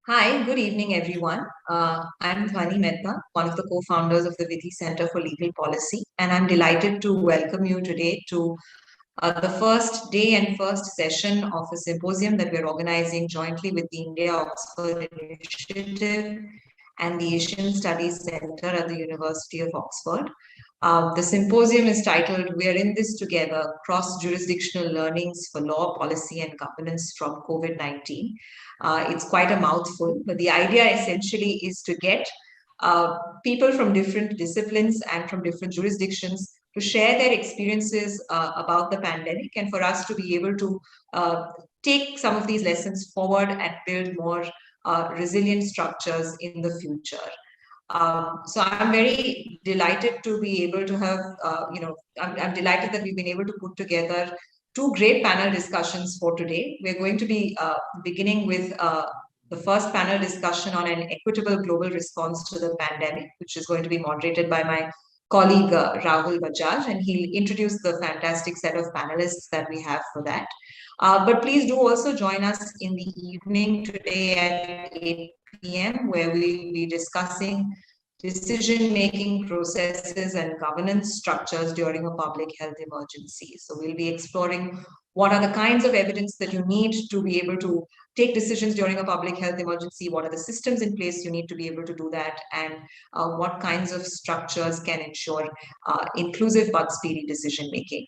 Hi, good evening, everyone. I'm Dhwani Mehta, one of the co-founders of the Vithi Center for Legal Policy, and I'm delighted to welcome you today to the first day and first session of a symposium that we're organizing jointly with the India-Oxford Initiative and the Asian Studies Center at the University of Oxford. The symposium is titled "We're in This Together, Cross-Jurisdictional Learnings for Law, Policy and Governance from COVID-19." It's quite a mouthful, but the idea essentially is to get people from different disciplines and from different jurisdictions to share their experiences about the pandemic, and for us to be able to take some of these lessons forward and build more resilient structures in the future. So I'm very delighted to be able to have, I'm delighted that we've been able to put together two great panel discussions for today. We're going to be beginning with the first panel discussion on an equitable global response to the pandemic, which is going to be moderated by my colleague Rahul Bajaj, and he'll introduce the fantastic set of panelists that we have for that. But please do also join us in the evening today at 8 p.m., where we'll be discussing decision-making processes and governance structures during a public health emergency. So we'll be exploring what are the kinds of evidence that you need to be able to take decisions during a public health emergency, what are the systems in place you need to be able to do that, and what kinds of structures can ensure inclusive but speedy decision-making.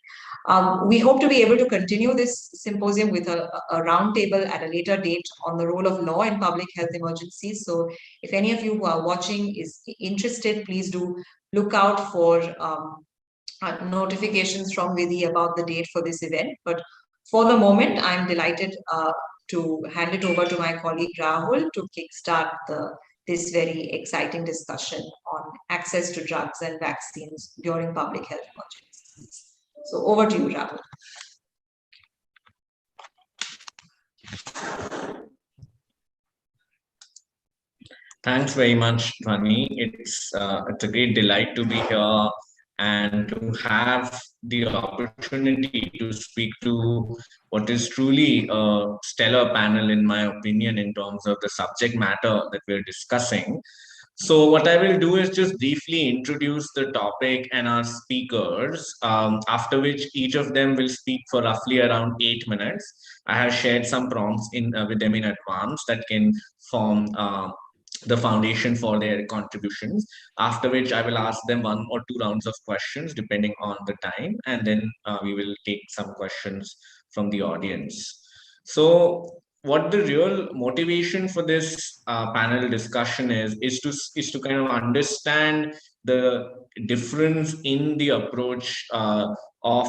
We hope to be able to continue this symposium with a roundtable at a later date on the role of law in public health emergencies. So if any of you who are watching is interested, please do look out for notifications from Vidhi about the date for this event. But for the moment, I'm delighted to hand it over to my colleague Rahul to kickstart this very exciting discussion on access to drugs and vaccines during public health emergencies. So over to you, Rahul. Thanks very much, Dhwani. It's a great delight to be here and to have the opportunity to speak to what is truly a stellar panel, in my opinion, in terms of the subject matter that we're discussing. So what I will do is just briefly introduce the topic and our speakers, after which each of them will speak for roughly around 8 minutes. I have shared some prompts with them in advance that can form the foundation for their contributions, after which I will ask them 1 or 2 rounds of questions depending on the time, and then we will take some questions from the audience. So what the real motivation for this panel discussion is to kind of understand the difference in the approach of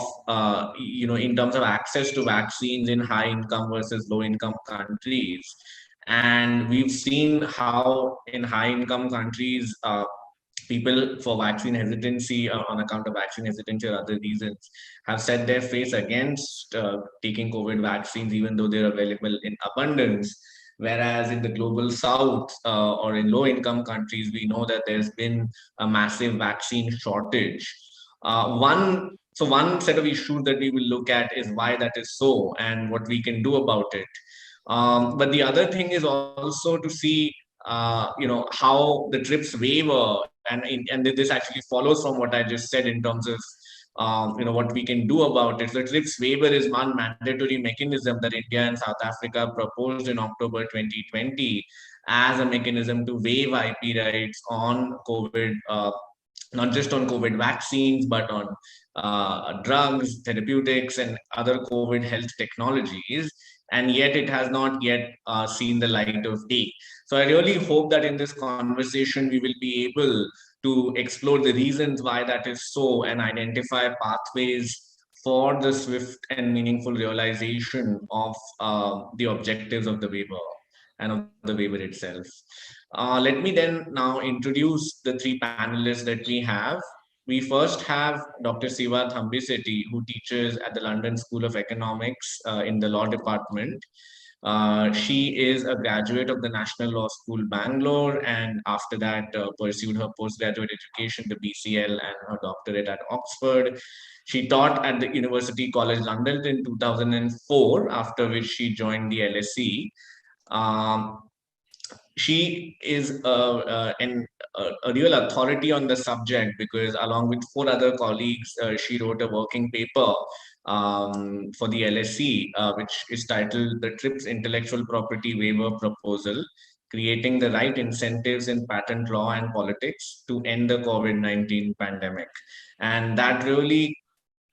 in terms of access to vaccines in high income versus low income countries. And we've seen how in high income countries, people for vaccine hesitancy on account of vaccine hesitancy or other reasons have set their face against taking COVID vaccines, even though they're available in abundance. Whereas in the global south or in low income countries, we know that there's been a massive vaccine shortage. One set of issues that we will look at is why that is so and what we can do about it. But the other thing is also to see, how the TRIPS waiver, and this actually follows from what I just said in terms of, what we can do about it. So TRIPS waiver is one mandatory mechanism that India and South Africa proposed in October 2020 as a mechanism to waive IP rights on COVID, not just on COVID vaccines, but on drugs, therapeutics, and other COVID health technologies. And yet it has not yet seen the light of day. So I really hope that in this conversation, we will be able to explore the reasons why that is so and identify pathways for the swift and meaningful realization of the objectives of the waiver and of the waiver itself. Let me then now introduce the three panelists that we have. We first have Dr. Siva Thambisetty, who teaches at the London School of Economics in the law department. She is a graduate of the National Law School, Bangalore, and after that pursued her postgraduate education, the BCL, and her doctorate at Oxford. She taught at the University College London in 2004, after which she joined the LSE. she is a real authority on the subject, because along with four other colleagues, she wrote a working paper for the LSE, which is titled "The TRIPS Intellectual Property Waiver Proposal: Creating the Right Incentives in Patent Law and Politics to End the COVID-19 Pandemic." And that really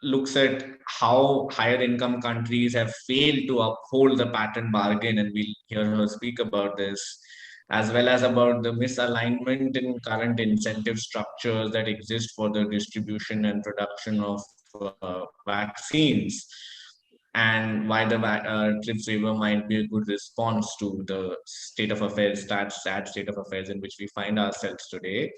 looks at how higher income countries have failed to uphold the patent bargain, and we'll hear her speak about this, as well as about the misalignment in current incentive structures that exist for the distribution and production of vaccines, and why the TRIPS waiver might be a good response to the state of affairs, that sad state of affairs in which we find ourselves today.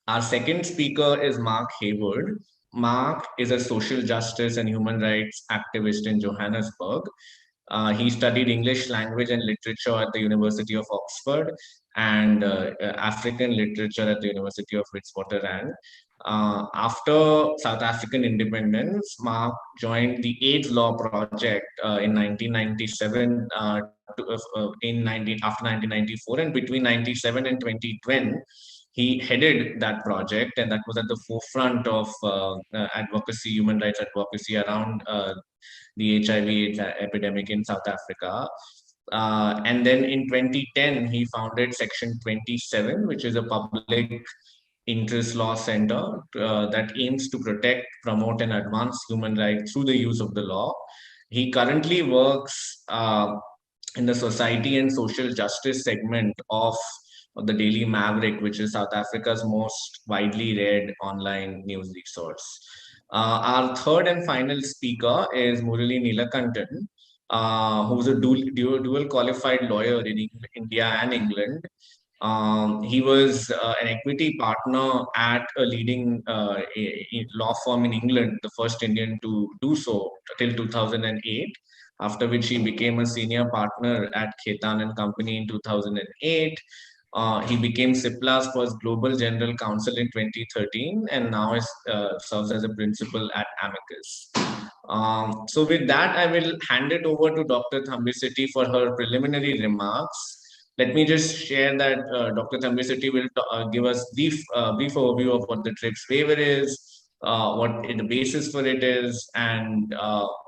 Our second speaker is Mark Hayward. Mark is a social justice and human rights activist in Johannesburg. He studied English language and literature at the University of Oxford, and African literature at the University of Witwatersrand. After South African independence, Mark joined the AIDS Law Project in 1997, after 1994, and between 97 and 2010, he headed that project, and that was at the forefront of advocacy, human rights advocacy around the HIV/AIDS epidemic in South Africa. And then in 2010, he founded Section 27, which is a public interest law center that aims to protect, promote, and advance human rights through the use of the law. He currently works in the society and social justice segment of the Daily Maverick, which is South Africa's most widely read online news resource. Our third and final speaker is Murali Neelakantan, who's a dual qualified lawyer in India and England. He was an equity partner at a leading law firm in England, the first Indian to do so till 2008, after which he became a senior partner at Khetan and Company in 2008. He became Cipla's first global general counsel in 2013, and now serves as a principal at Amicus. So with that, I will hand it over to Dr. Thambisity for her preliminary remarks. Let me just share that Dr. Thambisity will give us brief overview of what the TRIPS waiver is, what the basis for it is, and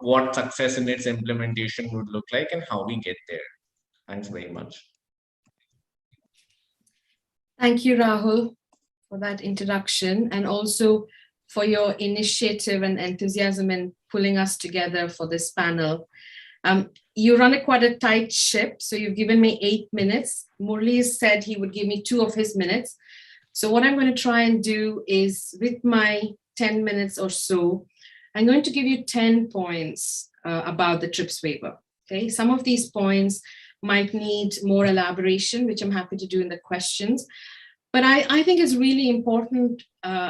what success in its implementation would look like, and how we get there. Thanks very much. Thank you, Rahul, for that introduction, and also for your initiative and enthusiasm in pulling us together for this panel. You run quite a tight ship, so you've given me 8 minutes. Murli said he would give me 2 of his minutes. So what I'm going to try and do is, with my 10 minutes or so, I'm going to give you 10 points about the TRIPS waiver. Okay, some of these points might need more elaboration, which I'm happy to do in the questions. But I think it's really important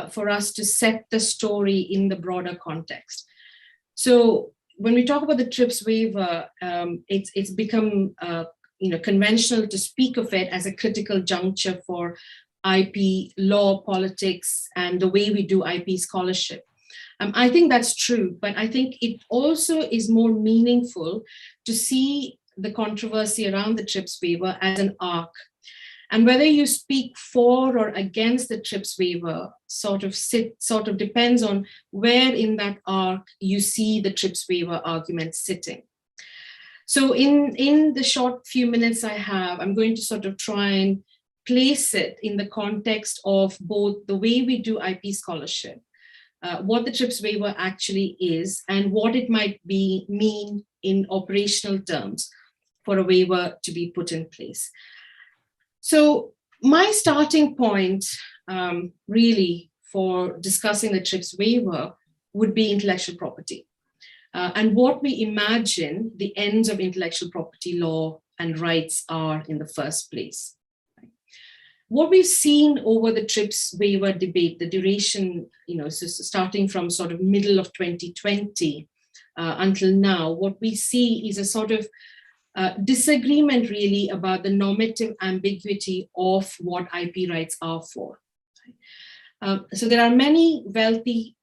for us to set the story in the broader context. So when we talk about the TRIPS waiver, it's become conventional to speak of it as a critical juncture for IP law, politics, and the way we do IP scholarship. I think that's true, but I think it also is more meaningful to see the controversy around the TRIPS waiver as an arc. And whether you speak for or against the TRIPS waiver sort of depends on where in that arc you see the TRIPS waiver argument sitting. So in the short few minutes I have, I'm going to sort of try and place it in the context of both the way we do IP scholarship, what the TRIPS waiver actually is, and what it might mean in operational terms for a waiver to be put in place. So my starting point really for discussing the TRIPS waiver would be intellectual property and what we imagine the ends of intellectual property law and rights are in the first place. What we've seen over the TRIPS waiver debate, the duration, so starting from sort of middle of 2020 until now, what we see is a sort of disagreement really about the normative ambiguity of what IP rights are for. So there are many wealthy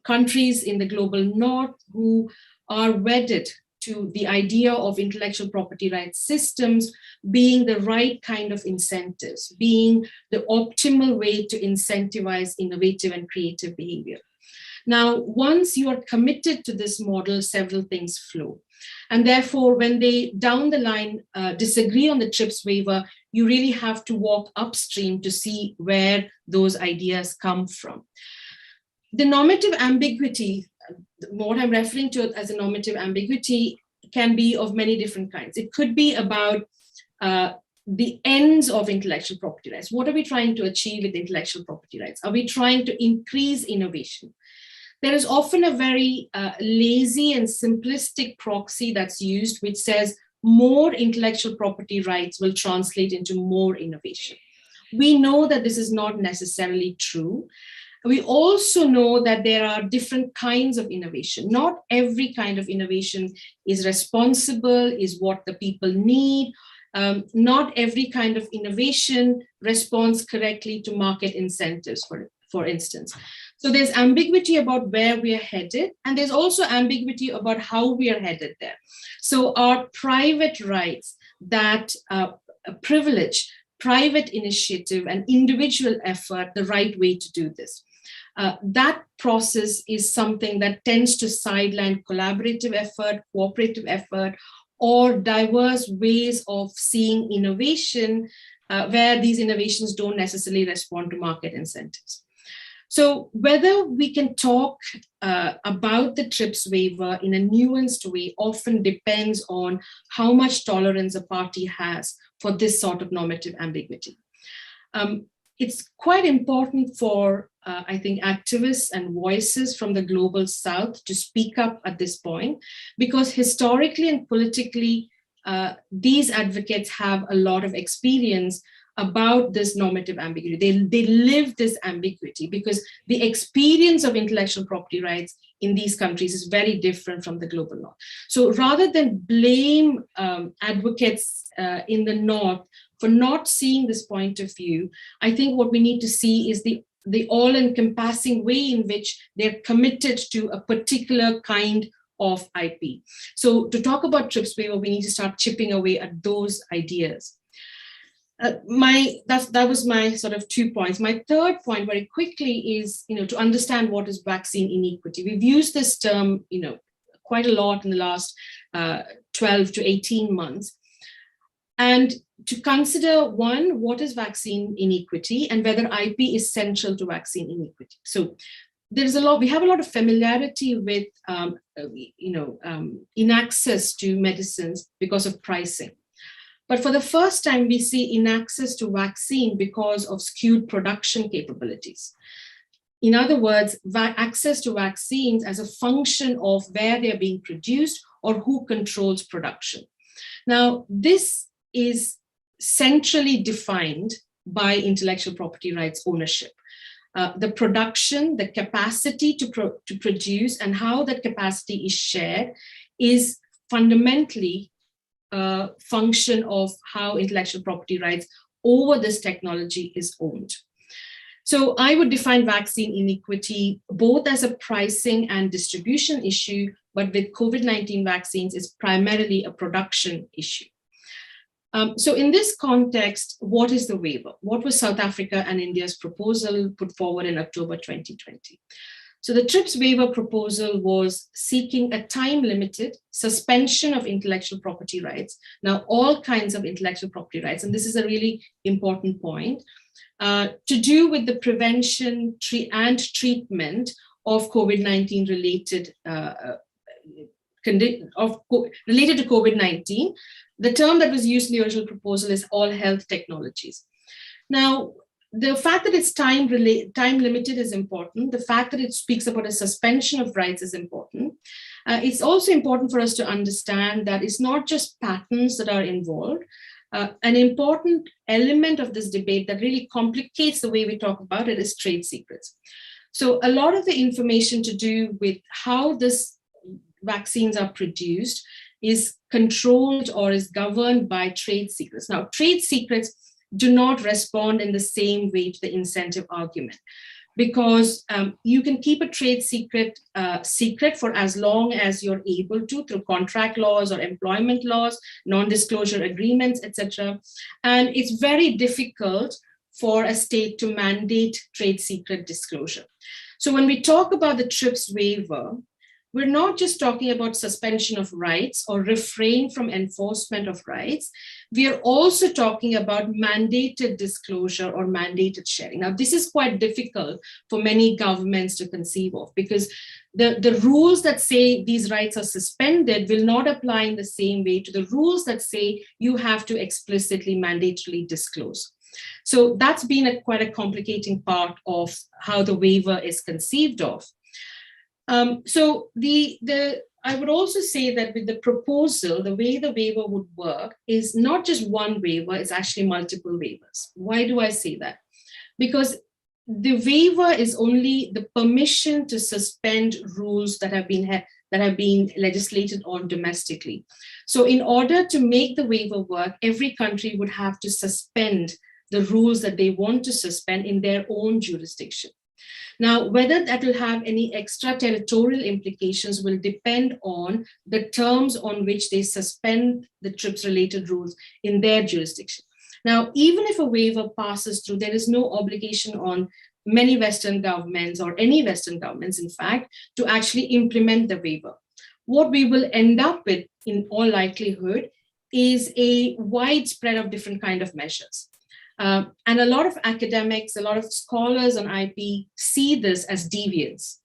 countries in the global north who are wedded to the idea of intellectual property rights systems being the right kind of incentives, being the optimal way to incentivize innovative and creative behavior. Now, once you are committed to this model, several things flow. And therefore, when they down the line disagree on the TRIPS waiver, you really have to walk upstream to see where those ideas come from. The normative ambiguity, what I'm referring to as a normative ambiguity, can be of many different kinds. It could be about the ends of intellectual property rights. What are we trying to achieve with intellectual property rights? Are we trying to increase innovation? There is often a very lazy and simplistic proxy that's used, which says more intellectual property rights will translate into more innovation. We know that this is not necessarily true. We also know that there are different kinds of innovation. Not every kind of innovation is responsible, is what the people need. Not every kind of innovation responds correctly to market incentives, for instance. So there's ambiguity about where we are headed, and there's also ambiguity about how we are headed there. So our private rights that privilege private initiative and individual effort the right way to do this. That process is something that tends to sideline collaborative effort, cooperative effort, or diverse ways of seeing innovation where these innovations don't necessarily respond to market incentives. So whether we can talk about the TRIPS waiver in a nuanced way often depends on how much tolerance a party has for this sort of normative ambiguity. It's quite important for, I think, activists and voices from the global south to speak up at this point, because historically and politically, these advocates have a lot of experience about this normative ambiguity. They live this ambiguity because the experience of intellectual property rights in these countries is very different from the global north. So rather than blame advocates in the north for not seeing this point of view, I think what we need to see is the all-encompassing way in which they're committed to a particular kind of IP. So to talk about TRIPS waiver, we need to start chipping away at those ideas. That was my sort of 2 points. My third point very quickly is, to understand what is vaccine inequity. We've used this term, quite a lot in the last 12 to 18 months. And to consider, one, what is vaccine inequity and whether IP is central to vaccine inequity. So we have a lot of familiarity with, inaccess to medicines because of pricing. But for the first time, we see inaccess to vaccine because of skewed production capabilities. In other words, access to vaccines as a function of where they're being produced or who controls production. Now, this is centrally defined by intellectual property rights ownership. The production, the capacity to produce, and how that capacity is shared is fundamentally a function of how intellectual property rights over this technology is owned. So I would define vaccine inequity both as a pricing and distribution issue, but with COVID-19 vaccines, it's primarily a production issue. So in this context, what is the waiver? What was South Africa and India's proposal put forward in October 2020? So the TRIPS waiver proposal was seeking a time-limited suspension of intellectual property rights. Now, all kinds of intellectual property rights, and this is a really important point, to do with the prevention and treatment of COVID-19 related related to COVID-19. The term that was used in the original proposal is all health technologies. Now, the fact that it's time limited is important. The fact that it speaks about a suspension of rights is important. It's also important for us to understand that it's not just patents that are involved. An important element of this debate that really complicates the way we talk about it is trade secrets. So a lot of the information to do with how this vaccines are produced is controlled or is governed by trade secrets. Now, trade secrets do not respond in the same way to the incentive argument. because you can keep a trade secret secret for as long as you're able to through contract laws or employment laws, non-disclosure agreements, etc. And it's very difficult for a state to mandate trade secret disclosure. So when we talk about the TRIPS waiver, we're not just talking about suspension of rights or refrain from enforcement of rights. We are also talking about mandated disclosure or mandated sharing. Now, this is quite difficult for many governments to conceive of, because the rules that say these rights are suspended will not apply in the same way to the rules that say you have to explicitly mandatorily disclose. So that's been quite a complicating part of how the waiver is conceived of. So I would also say that with the proposal, the way the waiver would work is not just one waiver, it's actually multiple waivers. Why do I say that? Because the waiver is only the permission to suspend rules that have been legislated on domestically. So in order to make the waiver work, every country would have to suspend the rules that they want to suspend in their own jurisdiction. Now, whether that will have any extraterritorial implications will depend on the terms on which they suspend the TRIPS-related rules in their jurisdiction. Now, even if a waiver passes through, there is no obligation on many Western governments, or any Western governments, in fact, to actually implement the waiver. What we will end up with, in all likelihood, is a widespread of different kinds of measures. And a lot of academics, a lot of scholars on IP see this as deviance.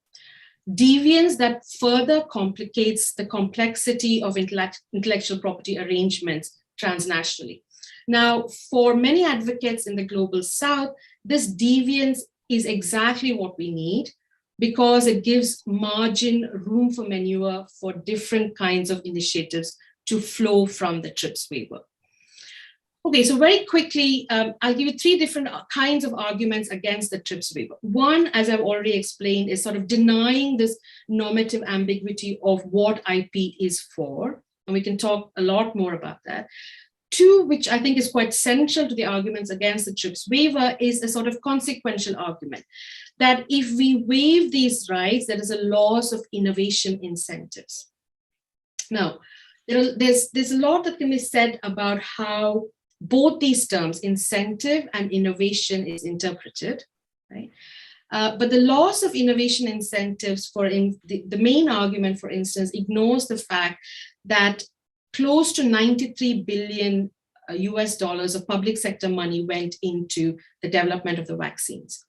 Deviance that further complicates the complexity of intellectual property arrangements transnationally. Now, for many advocates in the global South, this deviance is exactly what we need, because it gives margin, room for maneuver for different kinds of initiatives to flow from the TRIPS waiver. Okay, so very quickly, I'll give you three different kinds of arguments against the TRIPS waiver. One, as I've already explained, is sort of denying this normative ambiguity of what IP is for, and we can talk a lot more about that. Two, which I think is quite central to the arguments against the TRIPS waiver, is a sort of consequential argument that if we waive these rights, there is a loss of innovation incentives. Now, there's a lot that can be said about how both these terms, incentive and innovation, is interpreted, right? But the loss of innovation incentives, the main argument, for instance, ignores the fact that close to 93 billion US dollars of public sector money went into the development of the vaccines.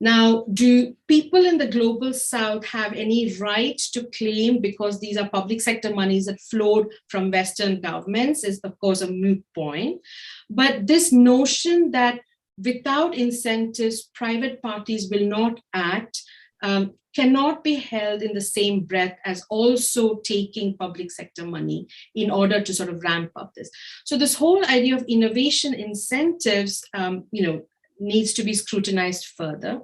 Now, do people in the global South have any right to claim, because these are public sector monies that flowed from Western governments, is of course a moot point. But this notion that without incentives, private parties will not act cannot be held in the same breath as also taking public sector money in order to sort of ramp up this. So this whole idea of innovation incentives, needs to be scrutinized further.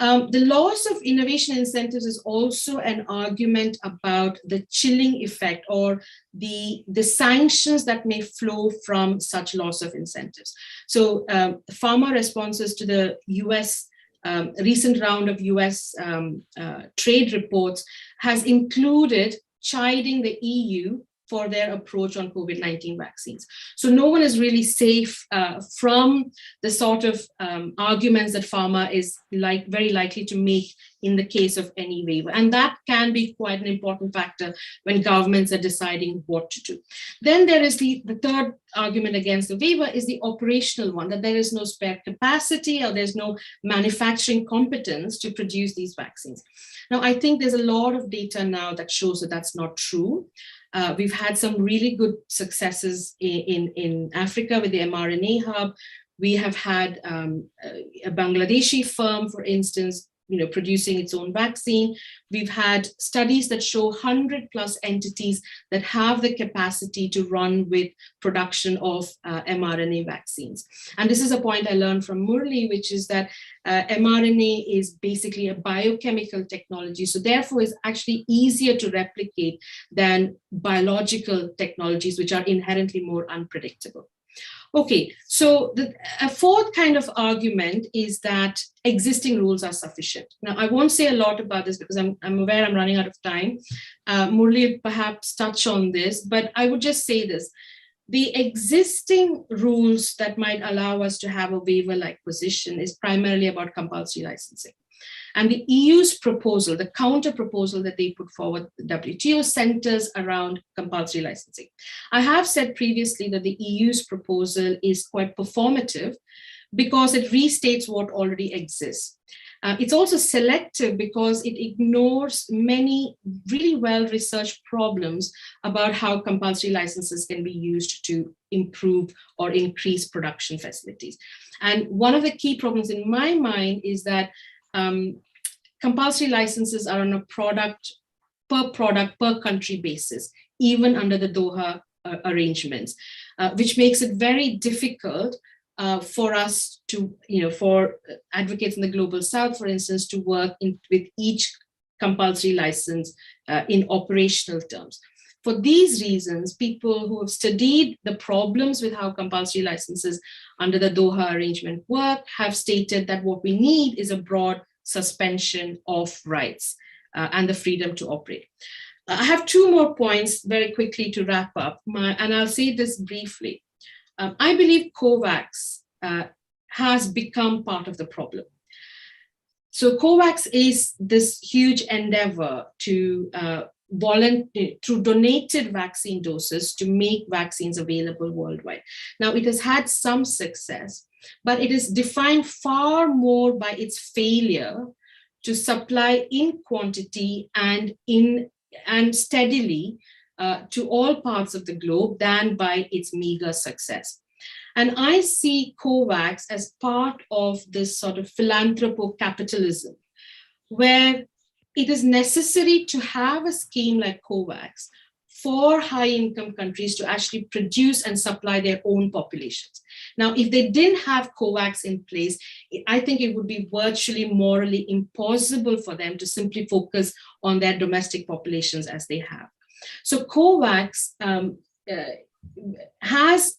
The loss of innovation incentives is also an argument about the chilling effect, or the sanctions that may flow from such loss of incentives. So pharma responses to the US recent round of US trade reports has included chiding the EU for their approach on COVID-19 vaccines. So no one is really safe from the sort of arguments that pharma is very likely to make in the case of any waiver. And that can be quite an important factor when governments are deciding what to do. Then there is the third argument against the waiver is the operational one, that there is no spare capacity or there's no manufacturing competence to produce these vaccines. Now, I think there's a lot of data now that shows that that's not true. We've had some really good successes in Africa with the mRNA hub. We have had a Bangladeshi firm, for instance, producing its own vaccine. We've had studies that show 100+ entities that have the capacity to run with production of mRNA vaccines. And this is a point I learned from Murli, which is that mRNA is basically a biochemical technology, so therefore is actually easier to replicate than biological technologies, which are inherently more unpredictable. Okay, so a fourth kind of argument is that existing rules are sufficient. Now, I won't say a lot about this because I'm aware I'm running out of time. Murli will perhaps touch on this, but I would just say this. The existing rules that might allow us to have a waiver-like position is primarily about compulsory licensing. And the EU's proposal, the counter proposal that they put forward, the WTO, centers around compulsory licensing. I have said previously that the EU's proposal is quite performative because it restates what already exists. It's also selective because it ignores many really well-researched problems about how compulsory licenses can be used to improve or increase production facilities. And one of the key problems in my mind is that compulsory licenses are on a product per country basis, even under the Doha arrangements, which makes it very difficult for us to, for advocates in the Global South, for instance, to work with each compulsory license in operational terms. For these reasons, people who have studied the problems with how compulsory licenses under the Doha arrangement work have stated that what we need is a broad suspension of rights and the freedom to operate. I have two more points very quickly to wrap up, and I'll say this briefly. I believe COVAX has become part of the problem. So COVAX is this huge endeavor to through donated vaccine doses to make vaccines available worldwide. Now, it has had some success, but it is defined far more by its failure to supply in quantity and steadily to all parts of the globe than by its meager success. And I see COVAX as part of this sort of philanthropo-capitalism, where it is necessary to have a scheme like COVAX for high-income countries to actually produce and supply their own populations. Now, if they didn't have COVAX in place, I think it would be virtually morally impossible for them to simply focus on their domestic populations as they have. So COVAX has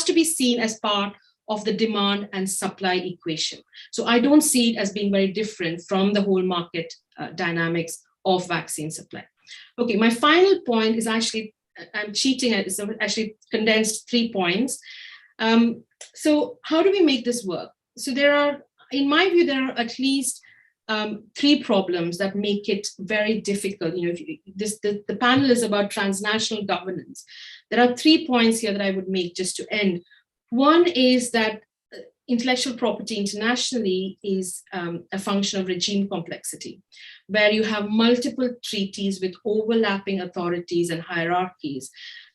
to be seen as part of the demand and supply equation. So I don't see it as being very different from the whole market dynamics of vaccine supply. Okay, my final point is actually, I'm cheating at it, so actually condensed 3 points. So how do we make this work? So there are, in my view, there are at least 3 problems that make it very difficult. The panel is about transnational governance. There are 3 points here that I would make just to end. One is that intellectual property internationally is a function of regime complexity, where you have multiple treaties with overlapping authorities and hierarchies,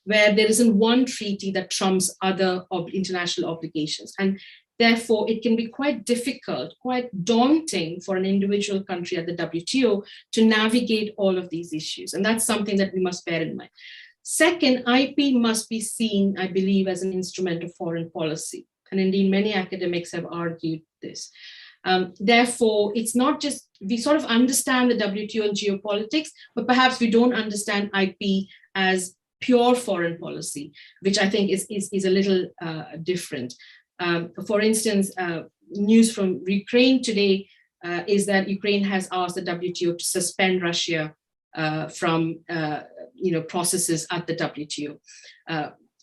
where there isn't one treaty that trumps other international obligations. And therefore, it can be quite difficult, quite daunting for an individual country at the WTO to navigate all of these issues. And that's something that we must bear in mind. Second, IP must be seen, I believe, as an instrument of foreign policy. And indeed, many academics have argued this. Therefore, it's not just, we sort of understand the WTO and geopolitics, but perhaps we don't understand IP as pure foreign policy, which I think is a little different. For instance, news from Ukraine today is that Ukraine has asked the WTO to suspend Russia from processes at the WTO.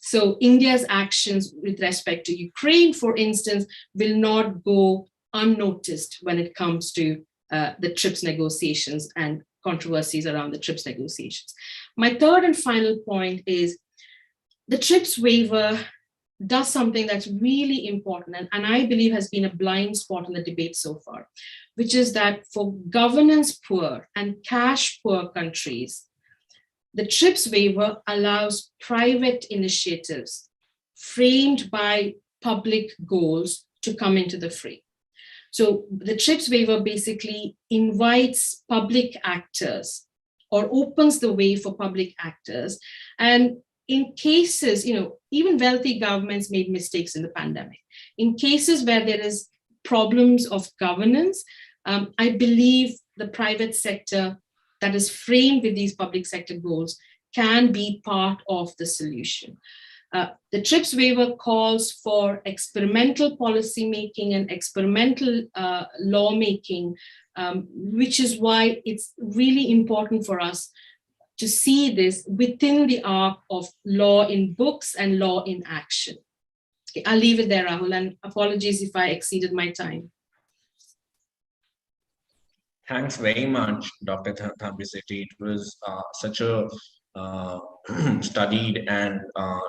So India's actions with respect to Ukraine, for instance, will not go unnoticed when it comes to the TRIPS negotiations and controversies around the TRIPS negotiations. My third and final point is the TRIPS waiver does something that's really important and I believe has been a blind spot in the debate so far, which is that for governance poor and cash poor countries, the TRIPS waiver allows private initiatives framed by public goals to come into the fray. So the TRIPS waiver basically invites public actors or opens the way for public actors. And in cases, even wealthy governments made mistakes in the pandemic. In cases where there is problems of governance, I believe the private sector that is framed with these public sector goals can be part of the solution. The TRIPS waiver calls for experimental policy making and experimental lawmaking, which is why it's really important for us to see this within the arc of law in books and law in action. Okay, I'll leave it there, Rahul, and apologies if I exceeded my time. Thanks very much, Dr. Thambisiti. It was such a studied and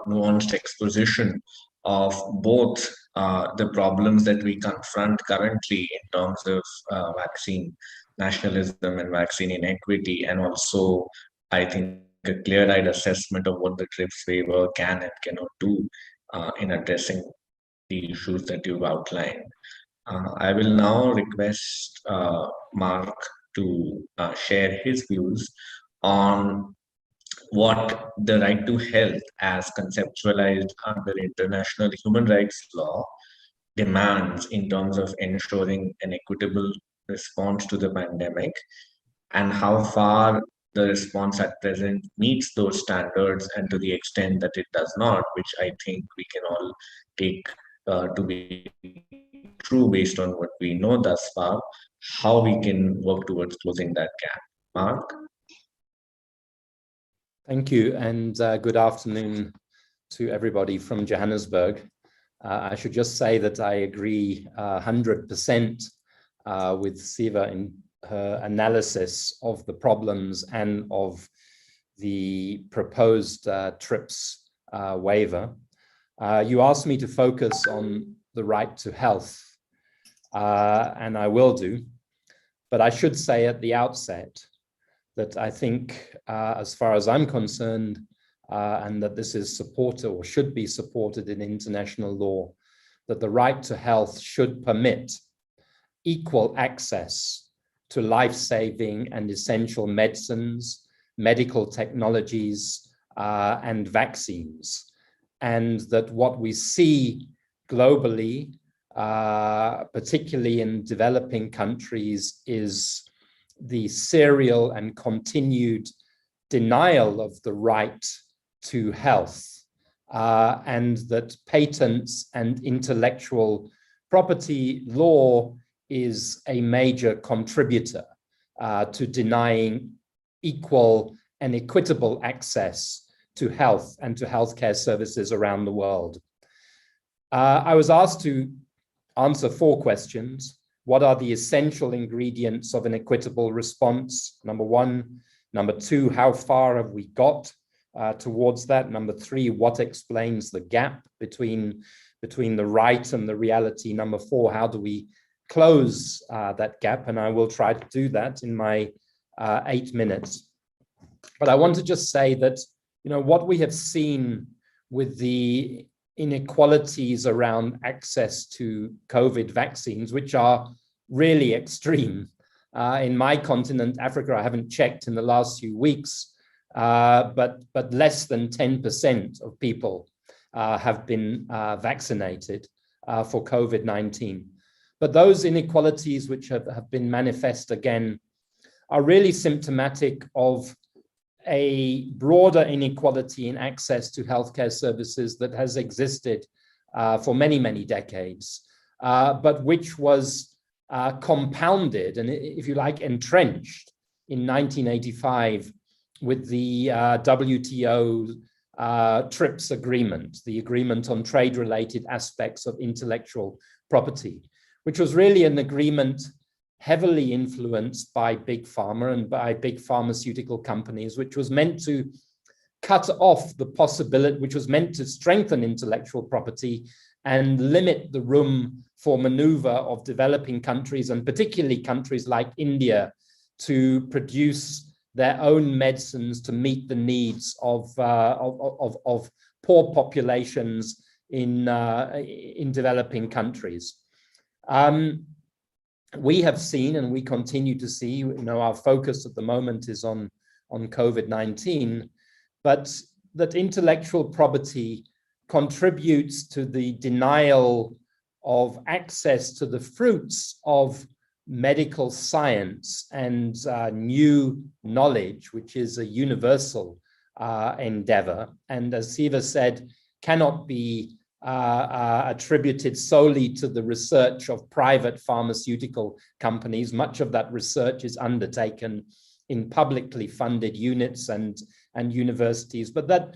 nuanced exposition of both the problems that we confront currently in terms of vaccine nationalism and vaccine inequity, and also, I think, a clear-eyed assessment of what the TRIPS waiver can and cannot do in addressing the issues that you've outlined. I will now request Mark to share his views on what the right to health as conceptualized under international human rights law demands in terms of ensuring an equitable response to the pandemic, and how far the response at present meets those standards, and to the extent that it does not, which I think we can all take to be true based on what we know thus far, how we can work towards closing that gap. Mark? Thank you, and good afternoon to everybody from Johannesburg. I should just say that I agree 100% with Siva in her analysis of the problems and of the proposed TRIPS waiver. You asked me to focus on the right to health, and I will do, but I should say at the outset that I think, as far as I'm concerned, and that this is supported or should be supported in international law, that the right to health should permit equal access to life-saving and essential medicines, medical technologies, and vaccines. And that what we see globally, particularly in developing countries, is the serial and continued denial of the right to health, and that patents and intellectual property law is a major contributor to denying equal and equitable access to health and to healthcare services around the world. I was asked to answer 4 questions. What are the essential ingredients of an equitable response? Number 1. Number 2, how far have we got towards that? Number 3, what explains the gap between the right and the reality? Number 4, how do we close that gap? And I will try to do that in my 8 minutes. But I want to just say that, you know, what we have seen with the inequalities around access to COVID vaccines, which are really extreme. In my continent, Africa, I haven't checked in the last few weeks, but less than 10% of people have been vaccinated for COVID-19. But those inequalities which have been manifest again are really symptomatic of a broader inequality in access to healthcare services that has existed for many, many decades, but which was compounded and, if you like, entrenched in 1985 with the WTO TRIPS agreement, the agreement on trade-related aspects of intellectual property, which was really an agreement heavily influenced by big pharma and by big pharmaceutical companies, which was meant to cut off the possibility, which was meant to strengthen intellectual property and limit the room for maneuver of developing countries, and particularly countries like India, to produce their own medicines to meet the needs of poor populations in developing countries. We have seen, and we continue to see, you know, our focus at the moment is on COVID-19, but that intellectual property contributes to the denial of access to the fruits of medical science and new knowledge, which is a universal endeavor. And as Siva said, cannot be attributed solely to the research of private pharmaceutical companies. Much of that research is undertaken in publicly funded units and universities. But that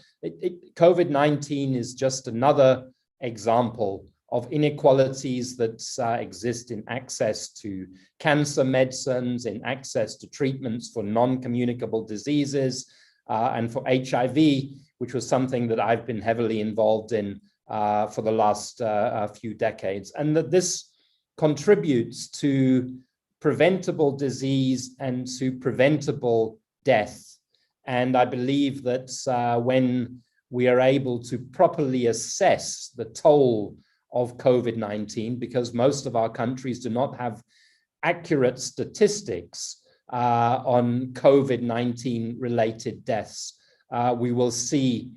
COVID-19 is just another example of inequalities that exist in access to cancer medicines, in access to treatments for non-communicable diseases, and for HIV, which was something that I've been heavily involved in for the last few decades. And that this contributes to preventable disease and to preventable death. And I believe that when we are able to properly assess the toll of COVID-19, because most of our countries do not have accurate statistics on COVID-19 related deaths, we will see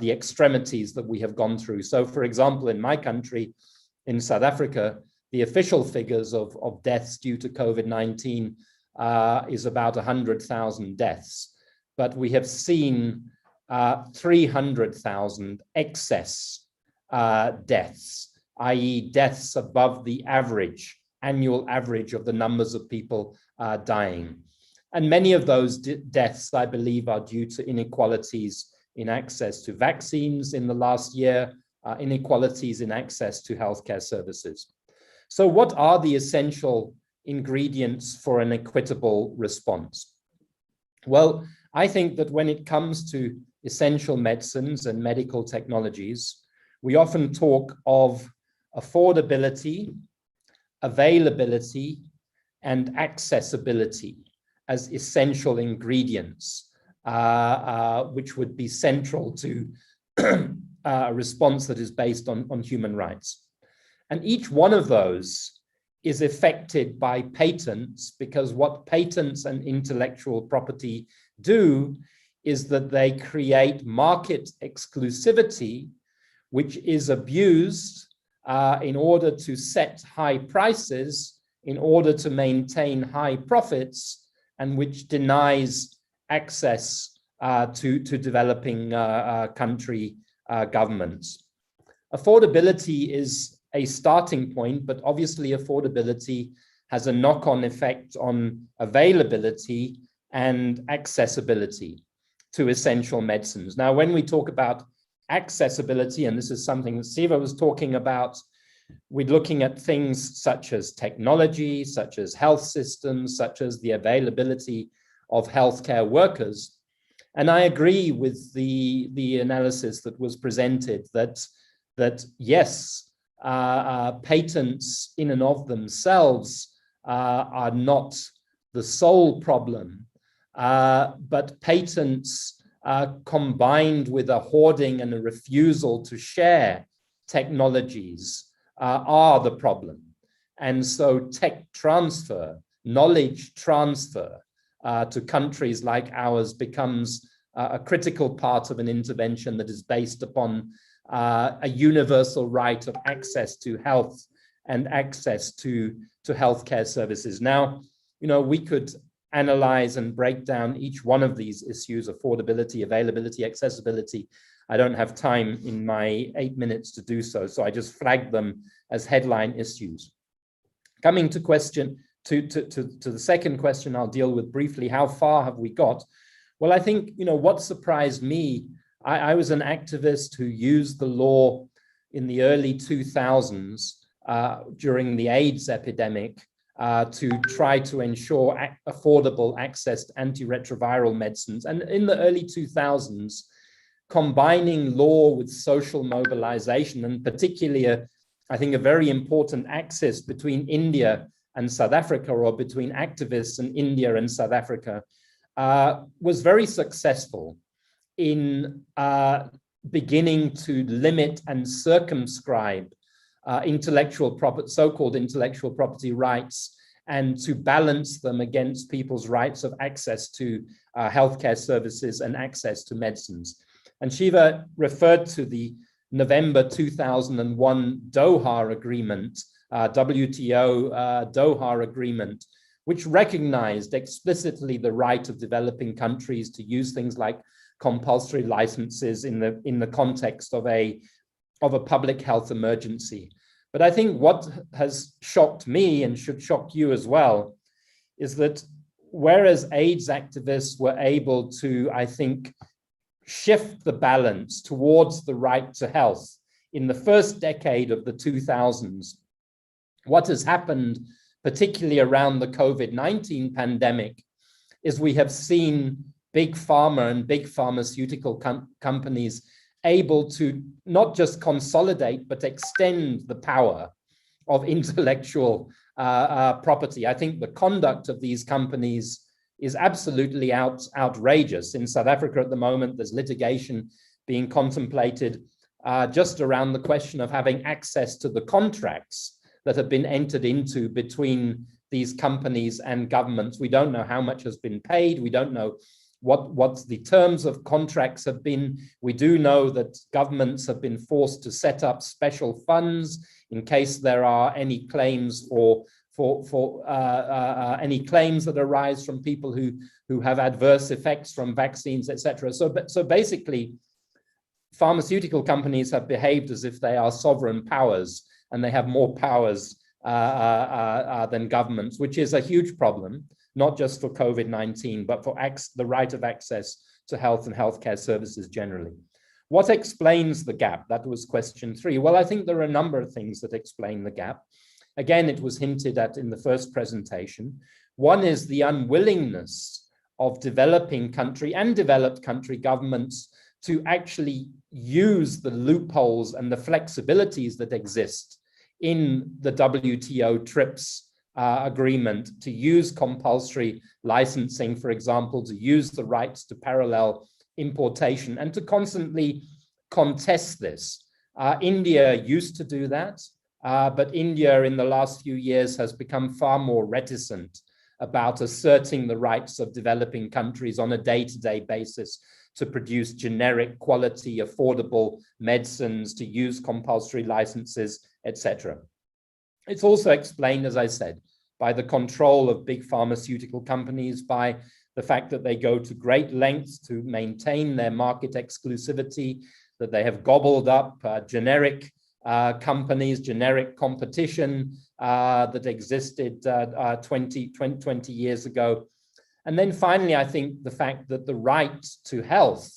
the extremities that we have gone through. So, for example, in my country, in South Africa, the official figures of deaths due to COVID-19 is about 100,000 deaths. But we have seen 300,000 excess deaths, i.e. deaths above the annual average of the numbers of people dying. And many of those deaths, I believe, are due to inequalities in access to vaccines in the last year, inequalities in access to healthcare services. So what are the essential ingredients for an equitable response? Well, I think that when it comes to essential medicines and medical technologies, we often talk of affordability, availability, and accessibility as essential ingredients, which would be central to a response that is based on human rights. And each one of those is affected by patents, because what patents and intellectual property do is that they create market exclusivity, which is abused in order to set high prices, in order to maintain high profits, and which denies access to developing country governments. Affordability is a starting point, but obviously affordability has a knock-on effect on availability and accessibility to essential medicines. Now, when we talk about accessibility, and this is something that Siva was talking about, we're looking at things such as technology, such as health systems, such as the availability of healthcare workers. And I agree with the analysis that was presented that yes, patents in and of themselves are not the sole problem, but patents combined with a hoarding and a refusal to share technologies are the problem. And so tech transfer, knowledge transfer to countries like ours becomes a critical part of an intervention that is based upon a universal right of access to health and access to healthcare services. Now, we could analyze and break down each one of these issues: affordability, availability, accessibility. I don't have time in my 8 minutes to do so, so I just flagged them as headline issues. Coming to the second question, I'll deal with briefly: how far have we got? Well, I think what surprised me. I was an activist who used the law in the early 2000s during the AIDS epidemic to try to ensure affordable access to antiretroviral medicines. And in the early 2000s, combining law with social mobilization, and particularly, I think, a very important axis between India and South Africa, or between activists in India and South Africa, was very successful in beginning to limit and circumscribe so-called intellectual property rights, and to balance them against people's rights of access to healthcare services and access to medicines. And Shiva referred to the November 2001 Doha Agreement, WTO Doha Agreement, which recognized explicitly the right of developing countries to use things like compulsory licenses in the context of a of a public health emergency. But I think what has shocked me and should shock you as well is that whereas AIDS activists were able to, I think, shift the balance towards the right to health in the first decade of the 2000s, what has happened, particularly around the COVID-19 pandemic, is we have seen big pharma and big pharmaceutical companies able to not just consolidate, but extend the power of intellectual property. I think the conduct of these companies is absolutely outrageous. In South Africa at the moment, there's litigation being contemplated just around the question of having access to the contracts that have been entered into between these companies and governments. We don't know how much has been paid. We don't know what the terms of contracts have been. We do know that governments have been forced to set up special funds in case there are any claims for any claims that arise from people who have adverse effects from vaccines, etc. So basically, pharmaceutical companies have behaved as if they are sovereign powers, and they have more powers than governments, which is a huge problem, not just for COVID-19, but for the right of access to health and healthcare services generally. What explains the gap? That was question 3. Well, I think there are a number of things that explain the gap. Again, it was hinted at in the first presentation. One is the unwillingness of developing country and developed country governments to actually use the loopholes and the flexibilities that exist in the WTO TRIPS agreement, to use compulsory licensing, for example, to use the rights to parallel importation, and to constantly contest this. India used to do that, but India in the last few years has become far more reticent about asserting the rights of developing countries on a day-to-day basis to produce generic, quality, affordable medicines, to use compulsory licenses, etc. It's also explained, as I said, by the control of big pharmaceutical companies, by the fact that they go to great lengths to maintain their market exclusivity, that they have gobbled up generic companies, generic competition that existed 20 years ago. And then finally, I think the fact that the right to health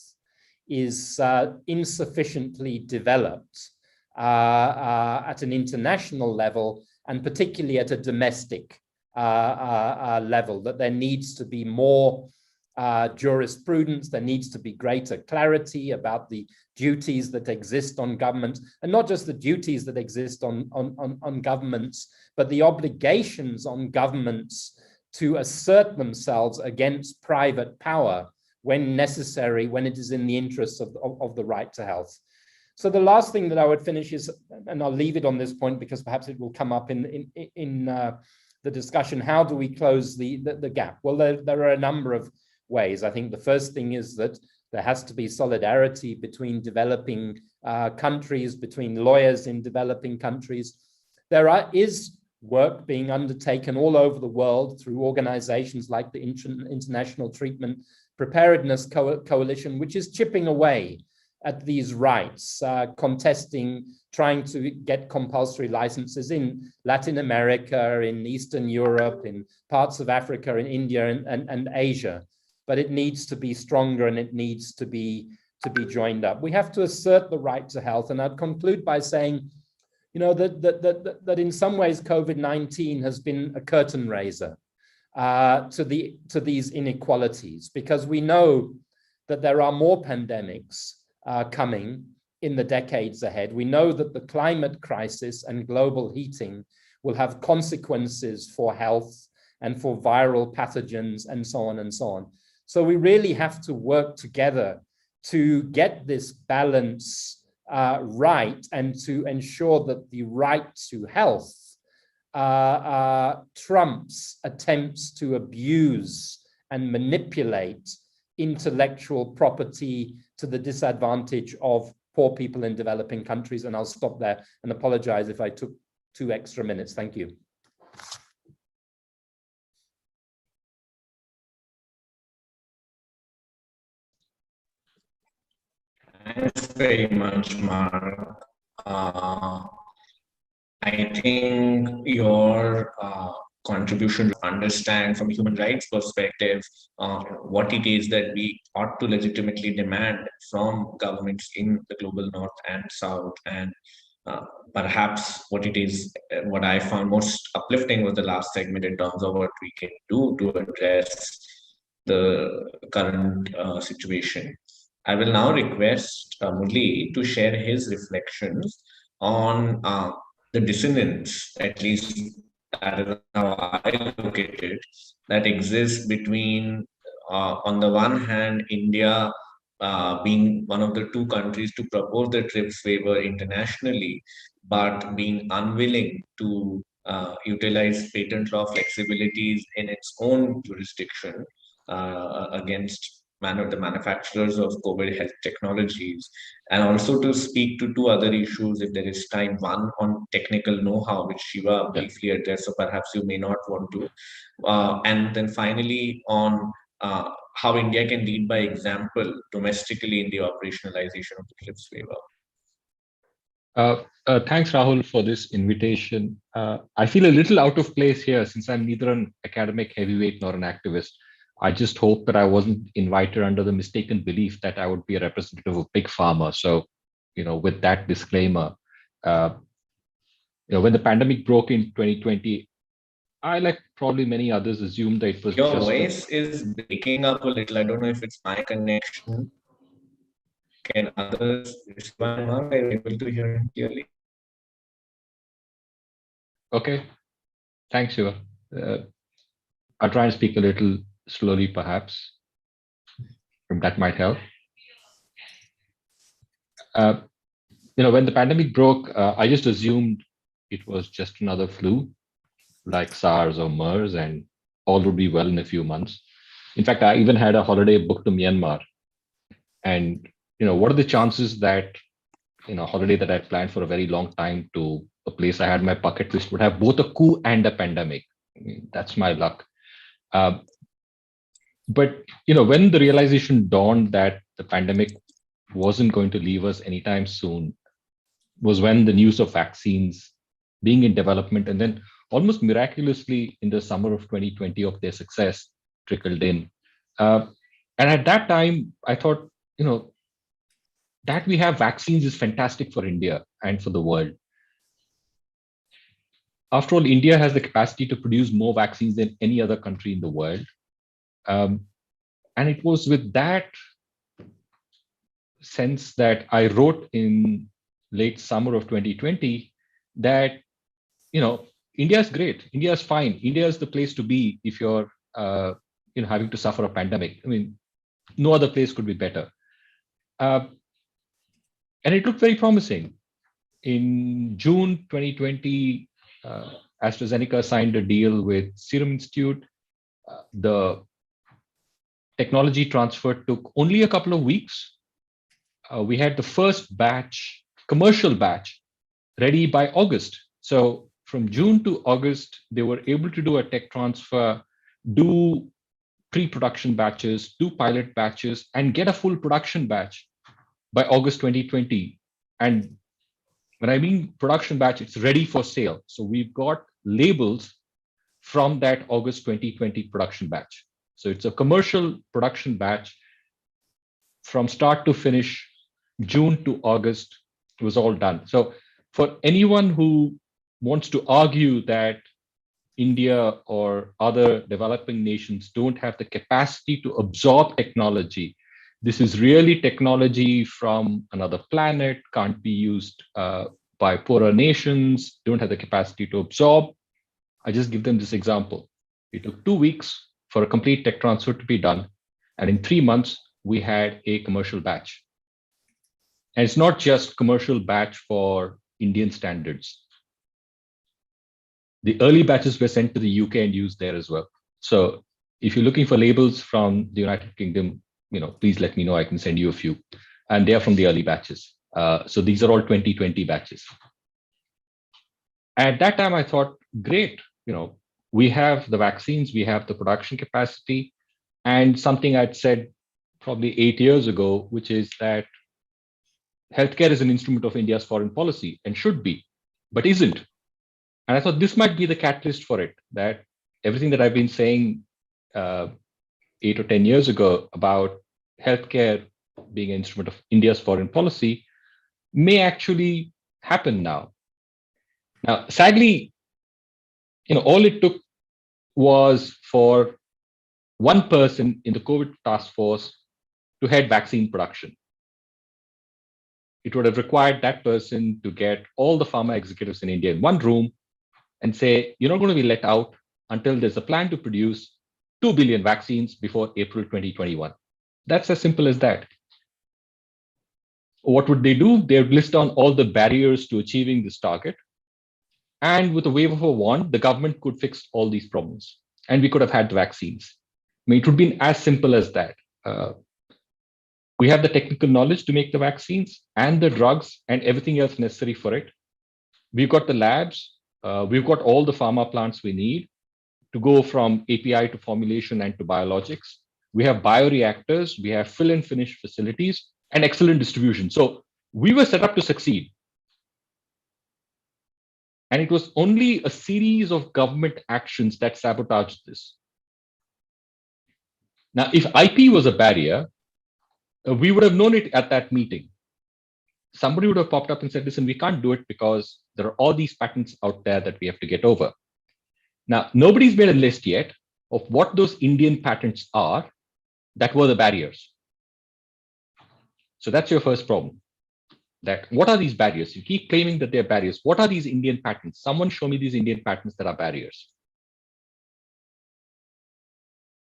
is insufficiently developed at an international level, and particularly at a domestic level, that there needs to be more jurisprudence, there needs to be greater clarity about the duties that exist on governments, and not just the duties that exist on governments, but the obligations on governments to assert themselves against private power when necessary, when it is in the interests of the right to health. So the last thing that I would finish is, and I'll leave it on this point because perhaps it will come up in the discussion, how do we close the gap? Well, there are a number of ways. I think the first thing is that there has to be solidarity between developing countries, between lawyers in developing countries. There is work being undertaken all over the world through organizations like the International Treatment Preparedness Coalition, which is chipping away at these rights, contesting, trying to get compulsory licenses in Latin America, in Eastern Europe, in parts of Africa, in India and Asia. But it needs to be stronger, and it needs to be joined up. We have to assert the right to health. And I'd conclude by saying, you know, that in some ways COVID-19 has been a curtain raiser to these inequalities, because we know that there are more pandemics coming in the decades ahead. We know that the climate crisis and global heating will have consequences for health and for viral pathogens and so on and so on. So we really have to work together to get this balance right, and to ensure that the right to health trumps attempts to abuse and manipulate intellectual property to the disadvantage of poor people in developing countries. And I'll stop there and apologize if I took 2 extra minutes. Thank you. Thanks very much, Mark. I think your contribution to understand from a human rights perspective what it is that we ought to legitimately demand from governments in the global north and south, and uh, perhaps what it is, what I found most uplifting was the last segment in terms of what we can do to address the current situation. I will now request Murli to share his reflections on the dissonance, at least that is how I look at it, that exists between, on the one hand, India being one of the two countries to propose the TRIPS waiver internationally, but being unwilling to utilize patent law flexibilities in its own jurisdiction against the manufacturers of COVID health technologies, and also to speak to two other issues if there is time. One on technical know-how, which Shiva briefly addressed, so perhaps you may not want to. And then finally on how India can lead by example domestically in the operationalization of the TRIPS waiver. Thanks, Rahul, for this invitation. I feel a little out of place here since I'm neither an academic heavyweight nor an activist. I just hope that I wasn't invited under the mistaken belief that I would be a representative of Big Pharma. So, with that disclaimer, when the pandemic broke in 2020, I, like probably many others, assumed that it was Your voice is breaking up a little. I don't know if it's my connection. Can others respond? Are they able to hear him clearly? Okay. Thanks, Shiva. I'll try and speak a little slowly, perhaps. That might help. When the pandemic broke, I just assumed it was just another flu, like SARS or MERS, and all would be well in a few months. In fact, I even had a holiday booked to Myanmar. And, what are the chances that, a holiday that I planned for a very long time to a place I had my bucket list would have both a coup and a pandemic? I mean, that's my luck. But, when the realization dawned that the pandemic wasn't going to leave us anytime soon was when the news of vaccines being in development and then almost miraculously in the summer of 2020 of their success trickled in. And at that time, I thought, that we have vaccines is fantastic for India and for the world. After all, India has the capacity to produce more vaccines than any other country in the world. And it was with that sense that I wrote in late summer of 2020 that, India is great. India is fine. India is the place to be if you're, having to suffer a pandemic. I mean, no other place could be better. And it looked very promising. In June 2020, AstraZeneca signed a deal with Serum Institute. The technology transfer took only a couple of weeks. We had the first batch, commercial batch, ready by August. So from June to August, they were able to do a tech transfer, do pre-production batches, do pilot batches, and get a full production batch by August 2020. And when I mean production batch, it's ready for sale. So we've got labels from that August 2020 production batch. So it's a commercial production batch from start to finish, June to August, it was all done. So for anyone who wants to argue that India or other developing nations don't have the capacity to absorb technology, this is really technology from another planet, can't be used by poorer nations, don't have the capacity to absorb. I just give them this example. It took 2 weeks for a complete tech transfer to be done. And in 3 months, we had a commercial batch. And it's not just commercial batch for Indian standards. The early batches were sent to the UK and used there as well. So if you're looking for labels from the United Kingdom, please let me know, I can send you a few. And they are from the early batches. So these are all 2020 batches. At that time, I thought, great, we have the vaccines, we have the production capacity, and something I'd said probably 8 years ago, which is that healthcare is an instrument of India's foreign policy and should be, but isn't. And I thought this might be the catalyst for it, that everything that I've been saying 8 or 10 years ago about healthcare being an instrument of India's foreign policy may actually happen now. Now, sadly, all it took was for one person in the COVID task force to head vaccine production. It would have required that person to get all the pharma executives in India in one room and say, you're not going to be let out until there's a plan to produce 2 billion vaccines before April 2021. That's as simple as that. What would they do? They would list down all the barriers to achieving this target. And with a wave of a wand, the government could fix all these problems. And we could have had the vaccines. I mean, it would have been as simple as that. We have the technical knowledge to make the vaccines and the drugs and everything else necessary for it. We've got the labs. We've got all the pharma plants we need to go from API to formulation and to biologics. We have bioreactors. We have fill and finish facilities and excellent distribution. So we were set up to succeed. And it was only a series of government actions that sabotaged this. Now, if IP was a barrier, we would have known it at that meeting. Somebody would have popped up and said, listen, we can't do it because there are all these patents out there that we have to get over. Now, nobody's made a list yet of what those Indian patents are that were the barriers. So that's your first problem. That what are these barriers? You keep claiming that they're barriers. What are these Indian patents? Someone show me these Indian patents that are barriers.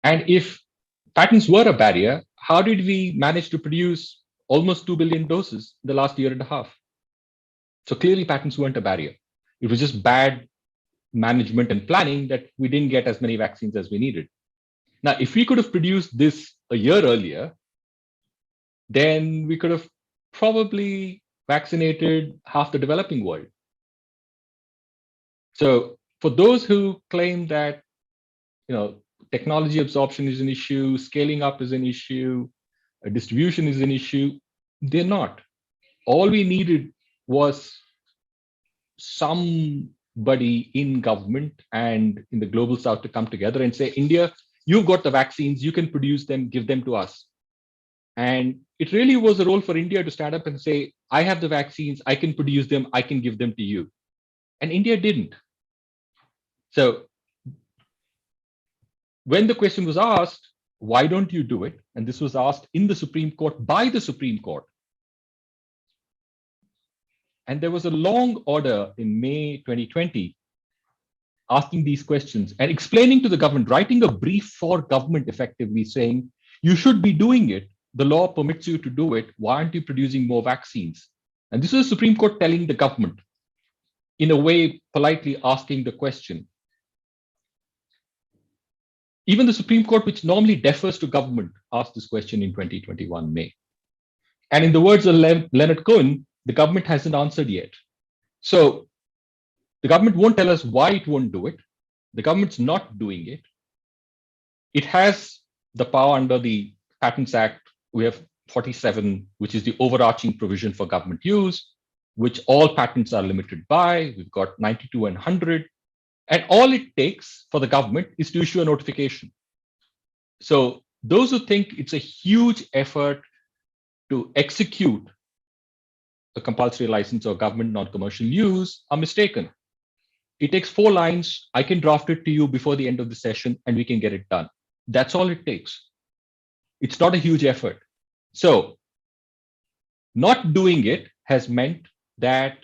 And if patents were a barrier, how did we manage to produce almost 2 billion doses in the last year and a half? So clearly patents weren't a barrier. It was just bad management and planning that we didn't get as many vaccines as we needed. Now, if we could have produced this a year earlier, then we could have probably vaccinated half the developing world. So for those who claim that, technology absorption is an issue, scaling up is an issue, distribution is an issue, they're not. All we needed was somebody in government and in the global south to come together and say, India, you've got the vaccines, you can produce them, give them to us. And it really was a role for India to stand up and say, I have the vaccines, I can produce them, I can give them to you. And India didn't. So when the question was asked, why don't you do it? And this was asked in the Supreme Court by the Supreme Court. And there was a long order in May 2020 asking these questions and explaining to the government, writing a brief for government effectively saying, you should be doing it. The law permits you to do it. Why aren't you producing more vaccines? And this is the Supreme Court telling the government, in a way, politely asking the question. Even the Supreme Court, which normally defers to government, asked this question in 2021 May. And in the words of Leonard Cohen, the government hasn't answered yet. So the government won't tell us why it won't do it. The government's not doing it. It has the power under the Patents Act. We have 47, which is the overarching provision for government use, which all patents are limited by. We've got 92 and 100. And all it takes for the government is to issue a notification. So those who think it's a huge effort to execute a compulsory license or government non-commercial use are mistaken. It takes 4 lines. I can draft it to you before the end of the session and we can get it done. That's all it takes. It's not a huge effort. So not doing it has meant that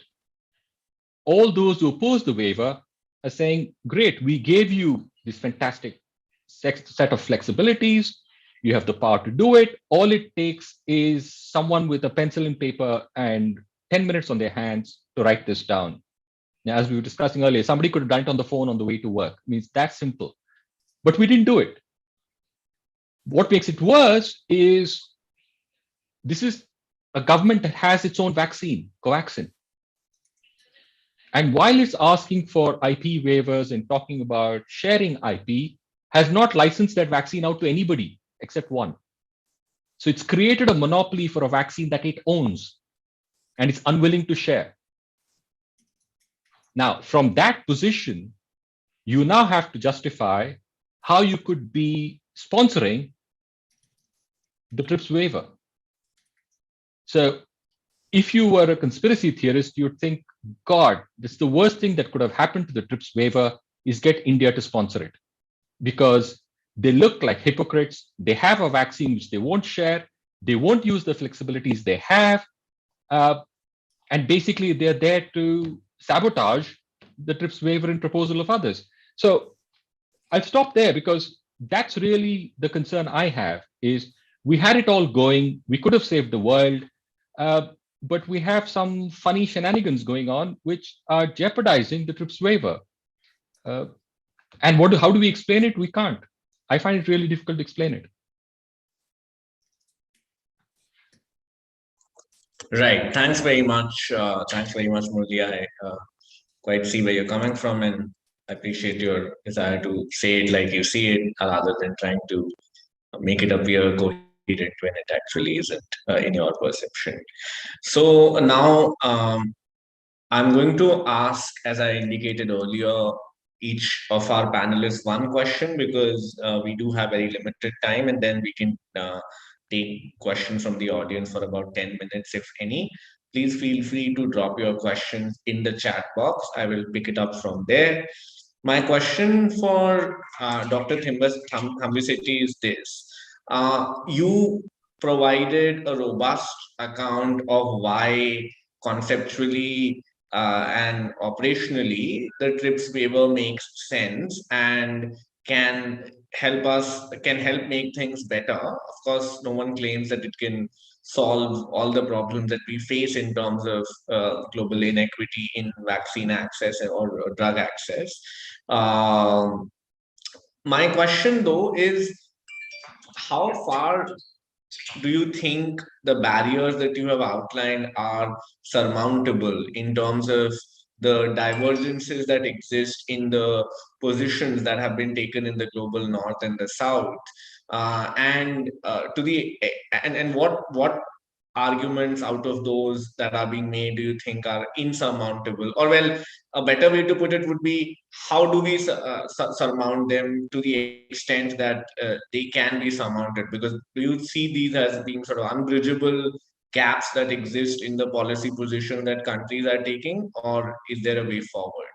all those who oppose the waiver are saying, great, we gave you this fantastic set of flexibilities. You have the power to do it. All it takes is someone with a pencil and paper and 10 minutes on their hands to write this down. Now, as we were discussing earlier, somebody could have done it on the phone on the way to work. It means that's simple. But we didn't do it. What makes it worse is this is a government that has its own vaccine, Covaxin. And while it's asking for IP waivers and talking about sharing IP, has not licensed that vaccine out to anybody except one. So it's created a monopoly for a vaccine that it owns. and it's unwilling to share. Now, from that position, you now have to justify how you could be sponsoring the TRIPS waiver. So if you were a conspiracy theorist, you'd think, God, this is the worst thing that could have happened to the TRIPS waiver is get India to sponsor it, because they look like hypocrites. They have a vaccine which they won't share. They won't use the flexibilities they have. And basically, they're there to sabotage the TRIPS waiver and proposal of others. So I'll stop there, because that's really the concern I have, is we had it all going. We could have saved the world, but we have some funny shenanigans going on which are jeopardizing the TRIPS waiver. And how do we explain it? We can't. I find it really difficult to explain it. Right. Thanks very much. Murli. I quite see where you're coming from, and I appreciate your desire to say it like you see it, rather than trying to make it appear coherent when it actually isn't in your perception. So now I'm going to ask, as I indicated earlier, each of our panelists one question, because we do have very limited time, and then we can take questions from the audience for about 10 minutes, if any. Please feel free to drop your questions in the chat box. I will pick it up from there. My question for Dr. Thambissetti is this. You provided a robust account of why conceptually and operationally the TRIPS waiver makes sense and can help make things better. Of course, no one claims that it can solve all the problems that we face in terms of global inequity in vaccine access or drug access. My question, though, is how far do you think the barriers that you have outlined are surmountable in terms of the divergences that exist in the positions that have been taken in the global north and the south, and what arguments out of those that are being made do you think are insurmountable? Or, well, a better way to put it would be, how do we surmount them to the extent that they can be surmounted? Because do you see these as being sort of unbridgeable gaps that exist in the policy position that countries are taking, or is there a way forward?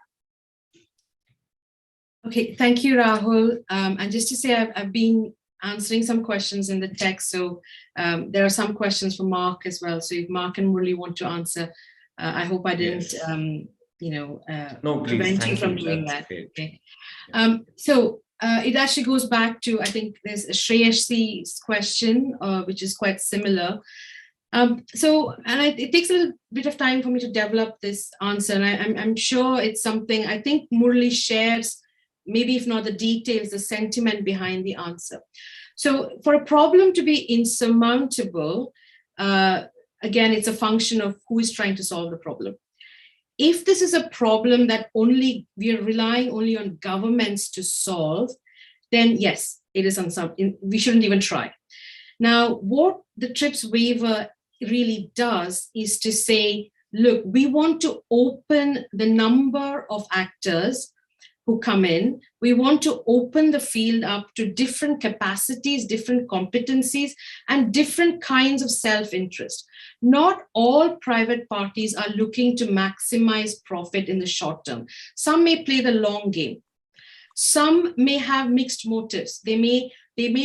Okay, thank you, Rahul. And just to say, I've been answering some questions in the text. So there are some questions from Mark as well. So if Mark and Murli want to answer, I hope I didn't, prevent you from doing that. Okay. So it actually goes back to, I think there's Shreyashi's question, which is quite similar. And it takes a little bit of time for me to develop this answer. And I'm sure it's something, I think Murli shares, maybe if not the details, the sentiment behind the answer. So for a problem to be insurmountable, again, it's a function of who is trying to solve the problem. If this is a problem that we are relying only on governments to solve, then yes, it is we shouldn't even try. Now, what the TRIPS waiver really does is to say, look, we want to open the number of actors who come in. We want to open the field up to different capacities, different competencies, and different kinds of self-interest. Not all private parties are looking to maximize profit in the short term. Some may play the long game. Some may have mixed motives. They may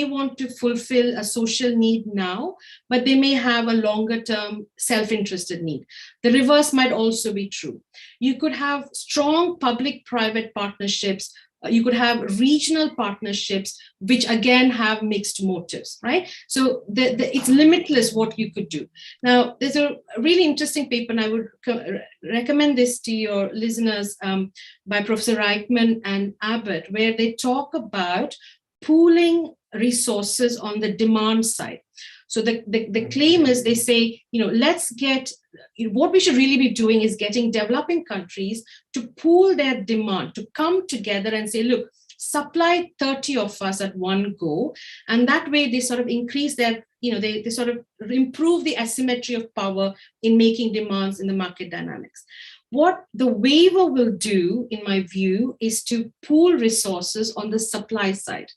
want to fulfill a social need now, but they may have a longer term self-interested need. The reverse might also be true. You could have strong public-private partnerships. You could have regional partnerships, which again have mixed motives, right? So it's limitless what you could do. Now, there's a really interesting paper, and I would recommend this to your listeners, by Professor Reichman and Abbott, where they talk about pooling resources on the demand side. So the claim is, they say, let's get, what we should really be doing is getting developing countries to pool their demand, to come together and say, look, supply 30 of us at one go. And that way they sort of increase their they sort of improve the asymmetry of power in making demands in the market dynamics. What the waiver will do, in my view, is to pool resources on the supply side.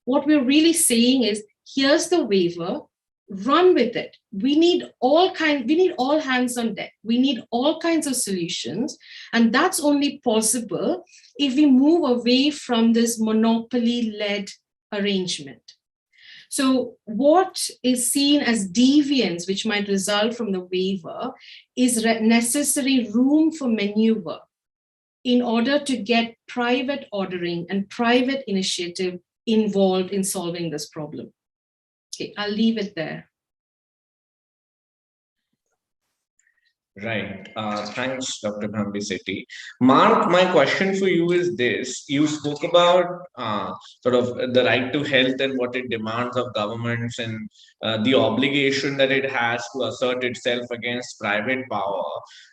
What we're really saying is, here's the waiver, run with it. We need all hands on deck. We need all kinds of solutions. And that's only possible if we move away from this monopoly-led arrangement. So what is seen as deviance, which might result from the waiver, is necessary room for maneuver in order to get private ordering and private initiative involved in solving this problem. Okay, I'll leave it there. Right. Thanks, Dr. Bhambi. Mark, my question for you is this. You spoke about sort of the right to health and what it demands of governments and the obligation that it has to assert itself against private power.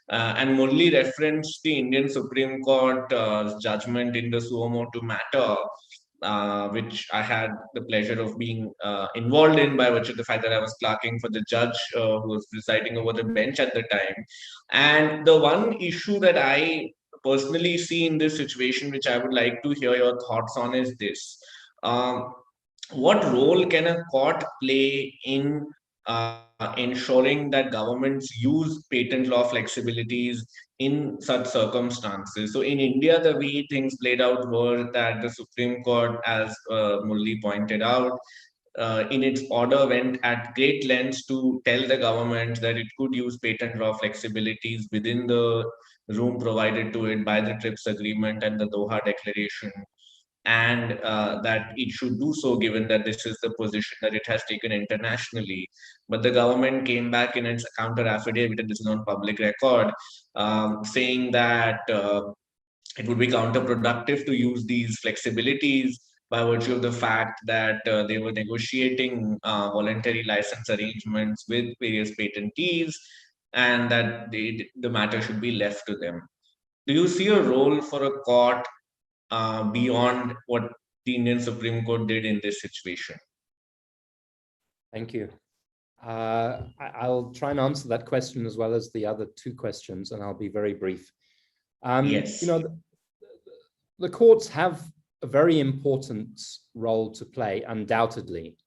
And Murli referenced the Indian Supreme Court judgment in the suo motu matter, which I had the pleasure of being involved in by virtue of the fact that I was clerking for the judge who was presiding over the bench at the time. And the one issue that I personally see in this situation, which I would like to hear your thoughts on, is this. What role can a court play in ensuring that governments use patent law flexibilities in such circumstances? So in India, the way things played out were that the Supreme Court, as Murli pointed out, in its order went at great lengths to tell the government that it could use patent law flexibilities within the room provided to it by the TRIPS agreement and the Doha Declaration, and that it should do so given that this is the position that it has taken internationally. But the government came back in its counter affidavit, and this is on public record, saying that it would be counterproductive to use these flexibilities by virtue of the fact that they were negotiating voluntary license arrangements with various patentees, and that the matter should be left to them. Do you see a role for a court beyond what the Indian Supreme Court did in this situation? Thank you. I'll try and answer that question as well as the other two questions, and I'll be very brief. Yes. The courts have a very important role to play, undoubtedly,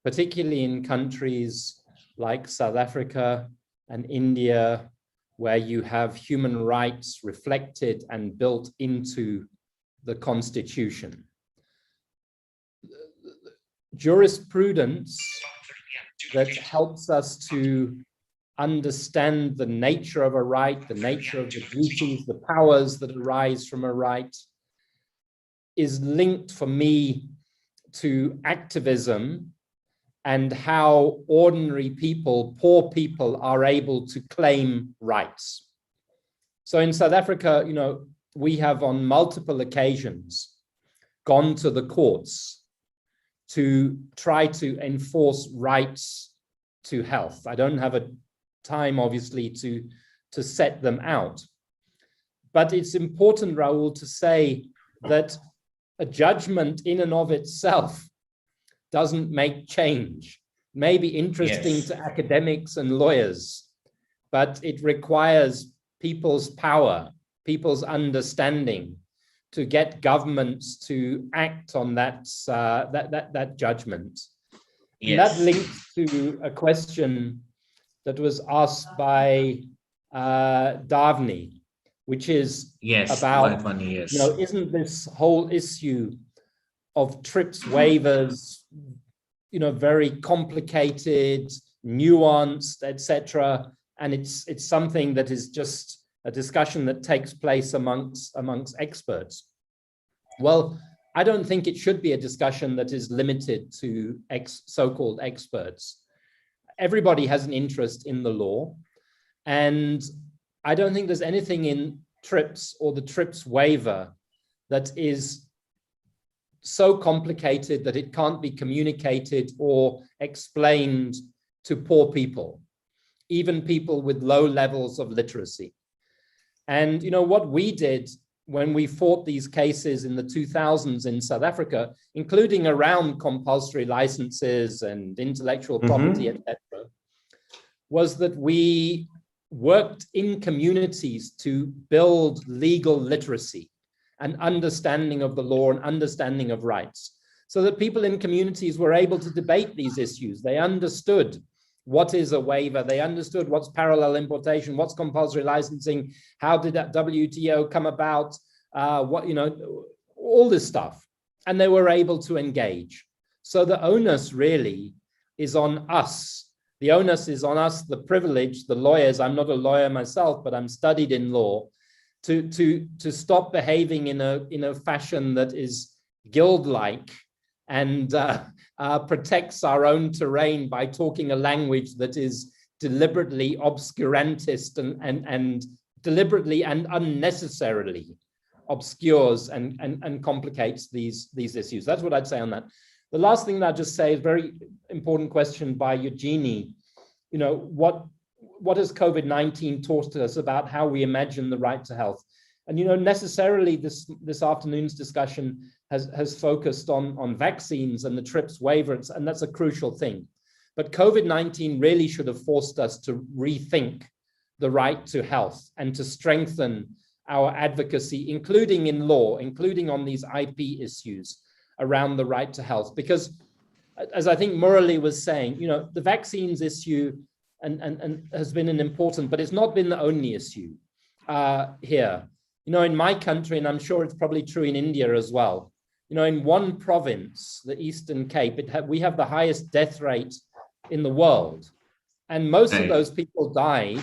particularly in countries like South Africa and India, where you have human rights reflected and built into the Constitution. Jurisprudence that helps us to understand the nature of a right, the nature of the duties, the powers that arise from a right, is linked for me to activism and how ordinary people, poor people, are able to claim rights. So in South Africa, we have on multiple occasions gone to the courts to try to enforce rights to health. I don't have a time, obviously, to set them out. But it's important, Rahul, to say that a judgment in and of itself doesn't make change. It may be interesting to academics and lawyers, but it requires people's power, people's understanding to get governments to act on that judgment. Yes. And that links to a question that was asked by Davni, which is about, isn't this whole issue of TRIPS waivers, very complicated, nuanced, etc., and it's something that is just a discussion that takes place amongst experts. Well, I don't think it should be a discussion that is limited to so-called experts. Everybody has an interest in the law, and I don't think there's anything in TRIPS or the TRIPS waiver that is so complicated that it can't be communicated or explained to poor people, even people with low levels of literacy. And what we did when we fought these cases in the 2000s in South Africa, including around compulsory licenses and intellectual property, etc., was that we worked in communities to build legal literacy and understanding of the law and understanding of rights, so that people in communities were able to debate these issues. They understood what is a waiver, they understood what's parallel importation, what's compulsory licensing, how did that WTO come about, what, you know, all this stuff. And they were able to engage. So the onus really is on us. The onus is on us, the privilege, the lawyers. I'm not a lawyer myself, but I'm studied in law, to stop behaving in a fashion that is guild-like and protects our own terrain by talking a language that is deliberately obscurantist and deliberately and unnecessarily obscures and complicates these issues. That's what I'd say on that. The last thing that I'd just say is a very important question by Eugenie. You know, what has COVID-19 taught us about how we imagine the right to health? And, you know, necessarily this afternoon's discussion has focused on vaccines and the TRIPS waiver, and that's a crucial thing. But COVID-19 really should have forced us to rethink the right to health and to strengthen our advocacy, including in law, including on these IP issues around the right to health. Because as I think Murali was saying, you know, the vaccines issue and has been an important, but it's not been the only issue here. You know, in my country, and I'm sure it's probably true in India as well, you know, in one province, the Eastern Cape, we have the highest death rate in the world. And most of those people died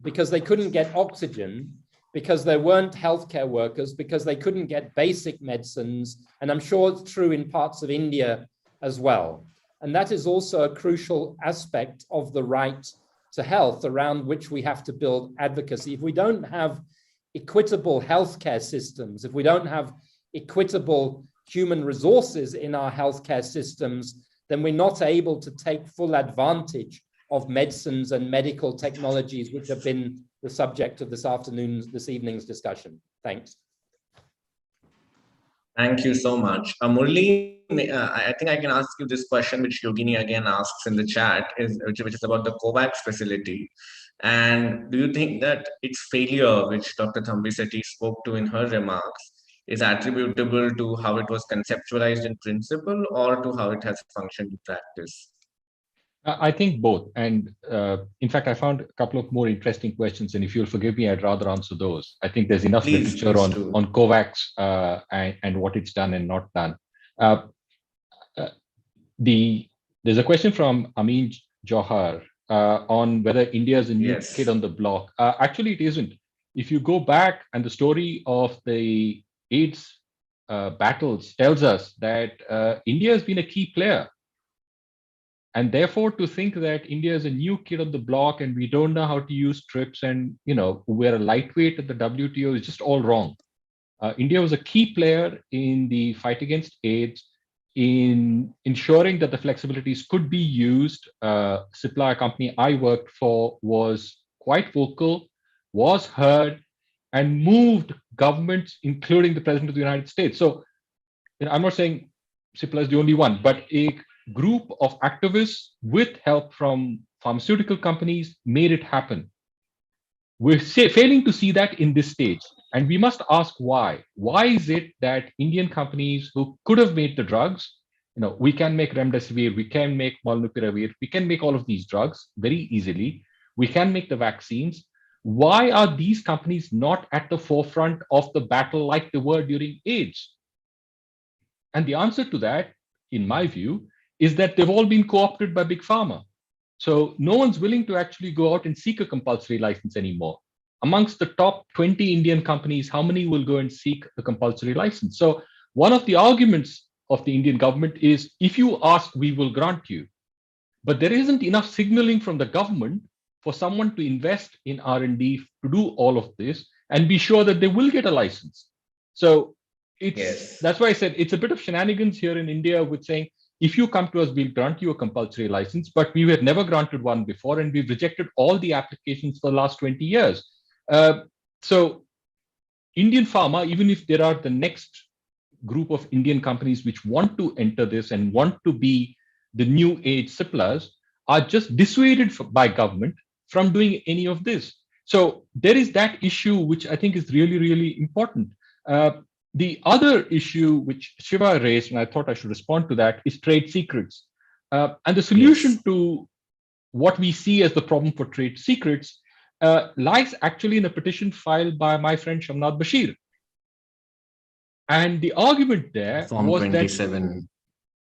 because they couldn't get oxygen, because there weren't healthcare workers, because they couldn't get basic medicines. And I'm sure it's true in parts of India as well. And that is also a crucial aspect of the right to health around which we have to build advocacy. If we don't have equitable healthcare systems, if we don't have equitable human resources in our healthcare systems, then we're not able to take full advantage of medicines and medical technologies, which have been the subject of this evening's discussion. Thanks. Thank you so much. Murli, I think I can ask you this question, which Yogini again asks in the chat, which is about the COVAX facility. And do you think that its failure, which Dr. Thambisetti spoke to in her remarks, is attributable to how it was conceptualized in principle or to how it has functioned in practice? I think both. And in fact, I found a couple of more interesting questions. And if you'll forgive me, I'd rather answer those. I think there's enough literature on COVAX and what it's done and not done. There's a question from Amin Johar on whether India is a new kid on the block. Actually, it isn't. If you go back, and the story of the AIDS battles tells us that India has been a key player. And therefore, to think that India is a new kid on the block and we don't know how to use TRIPS and, you know, we're a lightweight at the WTO is just all wrong. India was a key player in the fight against AIDS, in ensuring that the flexibilities could be used. Cipla, a company I worked for, was quite vocal, was heard, and moved governments, including the President of the United States. So, you know, I'm not saying Cipla is the only one, but a group of activists with help from pharmaceutical companies made it happen. We're failing to see that in this stage. And we must ask why. Why is it that Indian companies who could have made the drugs, you know, we can make remdesivir, we can make molnupiravir, we can make all of these drugs very easily. We can make the vaccines. Why are these companies not at the forefront of the battle like they were during AIDS? And the answer to that, in my view, is that they've all been co-opted by Big Pharma. So no one's willing to actually go out and seek a compulsory license anymore. Amongst the top 20 Indian companies, how many will go and seek a compulsory license? So one of the arguments of the Indian government is, if you ask, we will grant you. But there isn't enough signaling from the government for someone to invest in R&D to do all of this and be sure that they will get a license. So that's why I said it's a bit of shenanigans here in India with saying, if you come to us, we'll grant you a compulsory license, but we were never granted one before, and we've rejected all the applications for the last 20 years. So Indian pharma, even if there are the next group of Indian companies which want to enter this and want to be the new age suppliers, are just dissuaded by government from doing any of this. So there is that issue, which I think is really, really important. The other issue which Shiva raised, and I thought I should respond to that, is trade secrets. And the solution to what we see as the problem for trade secrets lies actually in a petition filed by my friend Shamnath Bashir. And the argument there Form was 27.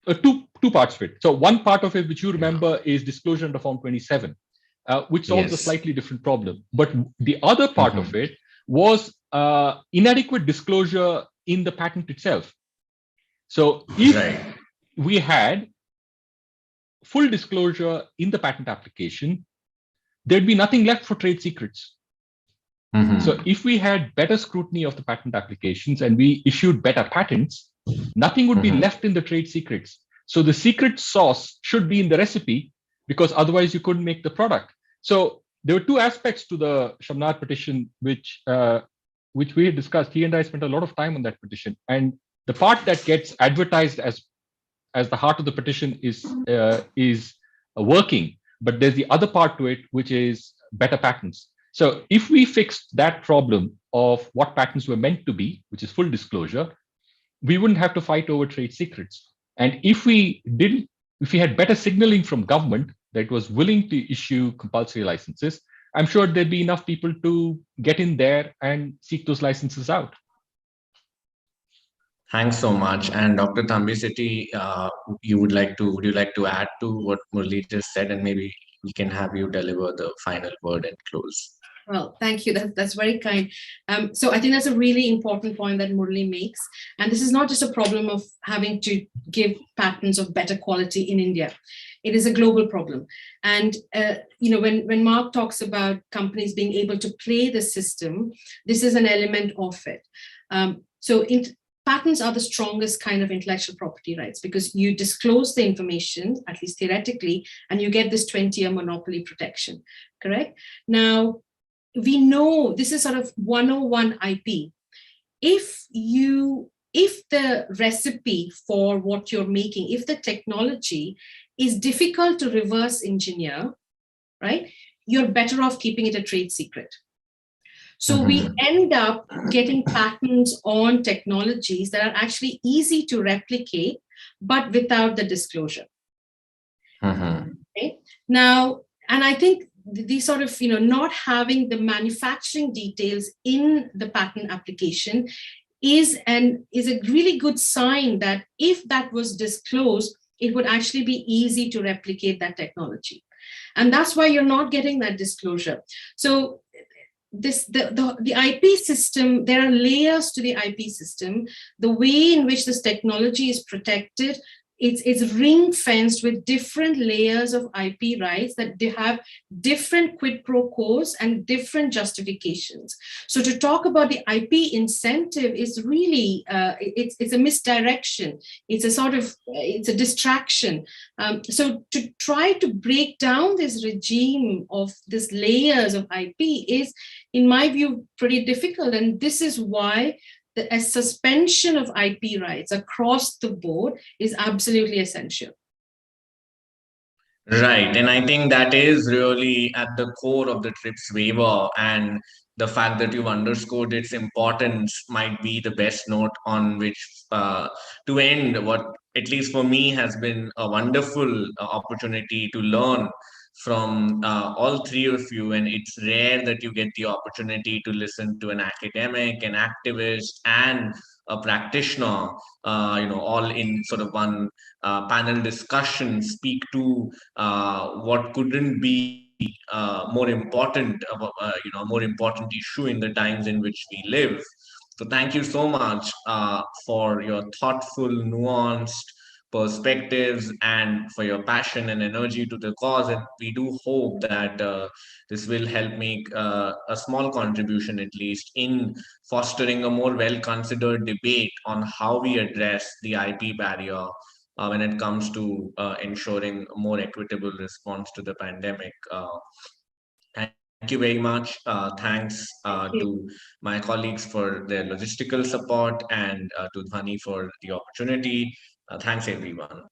that two parts of it. So one part of it, which you remember, is disclosure under Form 27, which solves a slightly different problem. But the other part of it was inadequate disclosure in the patent itself. So if we had full disclosure in the patent application, there'd be nothing left for trade secrets. So if we had better scrutiny of the patent applications and we issued better patents, nothing would be left in the trade secrets. So the secret sauce should be in the recipe, because otherwise you couldn't make the product. So there were two aspects to the Shamnath petition, which we had discussed. He and I spent a lot of time on that petition. And the part that gets advertised as the heart of the petition is working, but there's the other part to it, which is better patents. So if we fixed that problem of what patents were meant to be, which is full disclosure, we wouldn't have to fight over trade secrets. And if we had better signaling from government that it was willing to issue compulsory licenses, I'm sure there'd be enough people to get in there and seek those licenses out. Thanks so much. And Dr. Thambiseti, would you like to add to what Murli just said, and maybe we can have you deliver the final word and close? Well, thank you. That's very kind. So I think that's a really important point that Murli makes. And this is not just a problem of having to give patents of better quality in India. It is a global problem. And when Mark talks about companies being able to play the system, this is an element of it. Patents are the strongest kind of intellectual property rights, because you disclose the information, at least theoretically, and you get this 20-year monopoly protection, correct? Now, we know this is sort of 101 IP. If the recipe for what you're making, if the technology is difficult to reverse engineer, right, you're better off keeping it a trade secret. So we end up getting patents on technologies that are actually easy to replicate, but without the disclosure. Okay? Now, and I think the sort of, not having the manufacturing details in the patent application is a really good sign that if that was disclosed, it would actually be easy to replicate that technology. And that's why you're not getting that disclosure. So the IP system, there are layers to the IP system. The way in which this technology is protected, it's ring fenced with different layers of IP rights that they have different quid pro quos and different justifications. So to talk about the IP incentive is really, it's a misdirection. It's a distraction. So to try to break down this regime of these layers of IP is, in my view, pretty difficult. And this is why a suspension of IP rights across the board is absolutely essential. Right. And I think that is really at the core of the TRIPS waiver, and the fact that you've underscored its importance might be the best note on which to end what, at least for me, has been a wonderful opportunity to learn from all three of you. And it's rare that you get the opportunity to listen to an academic, an activist, and a practitioner, all in sort of one panel discussion, speak to what couldn't be more important issue in the times in which we live. So thank you so much for your thoughtful, nuanced perspectives and for your passion and energy to the cause. And we do hope that this will help make a small contribution, at least, in fostering a more well-considered debate on how we address the IP barrier when it comes to ensuring a more equitable response to the pandemic. you very much. Thanks to my colleagues for their logistical support and to Dhani for the opportunity. Thanks, everyone.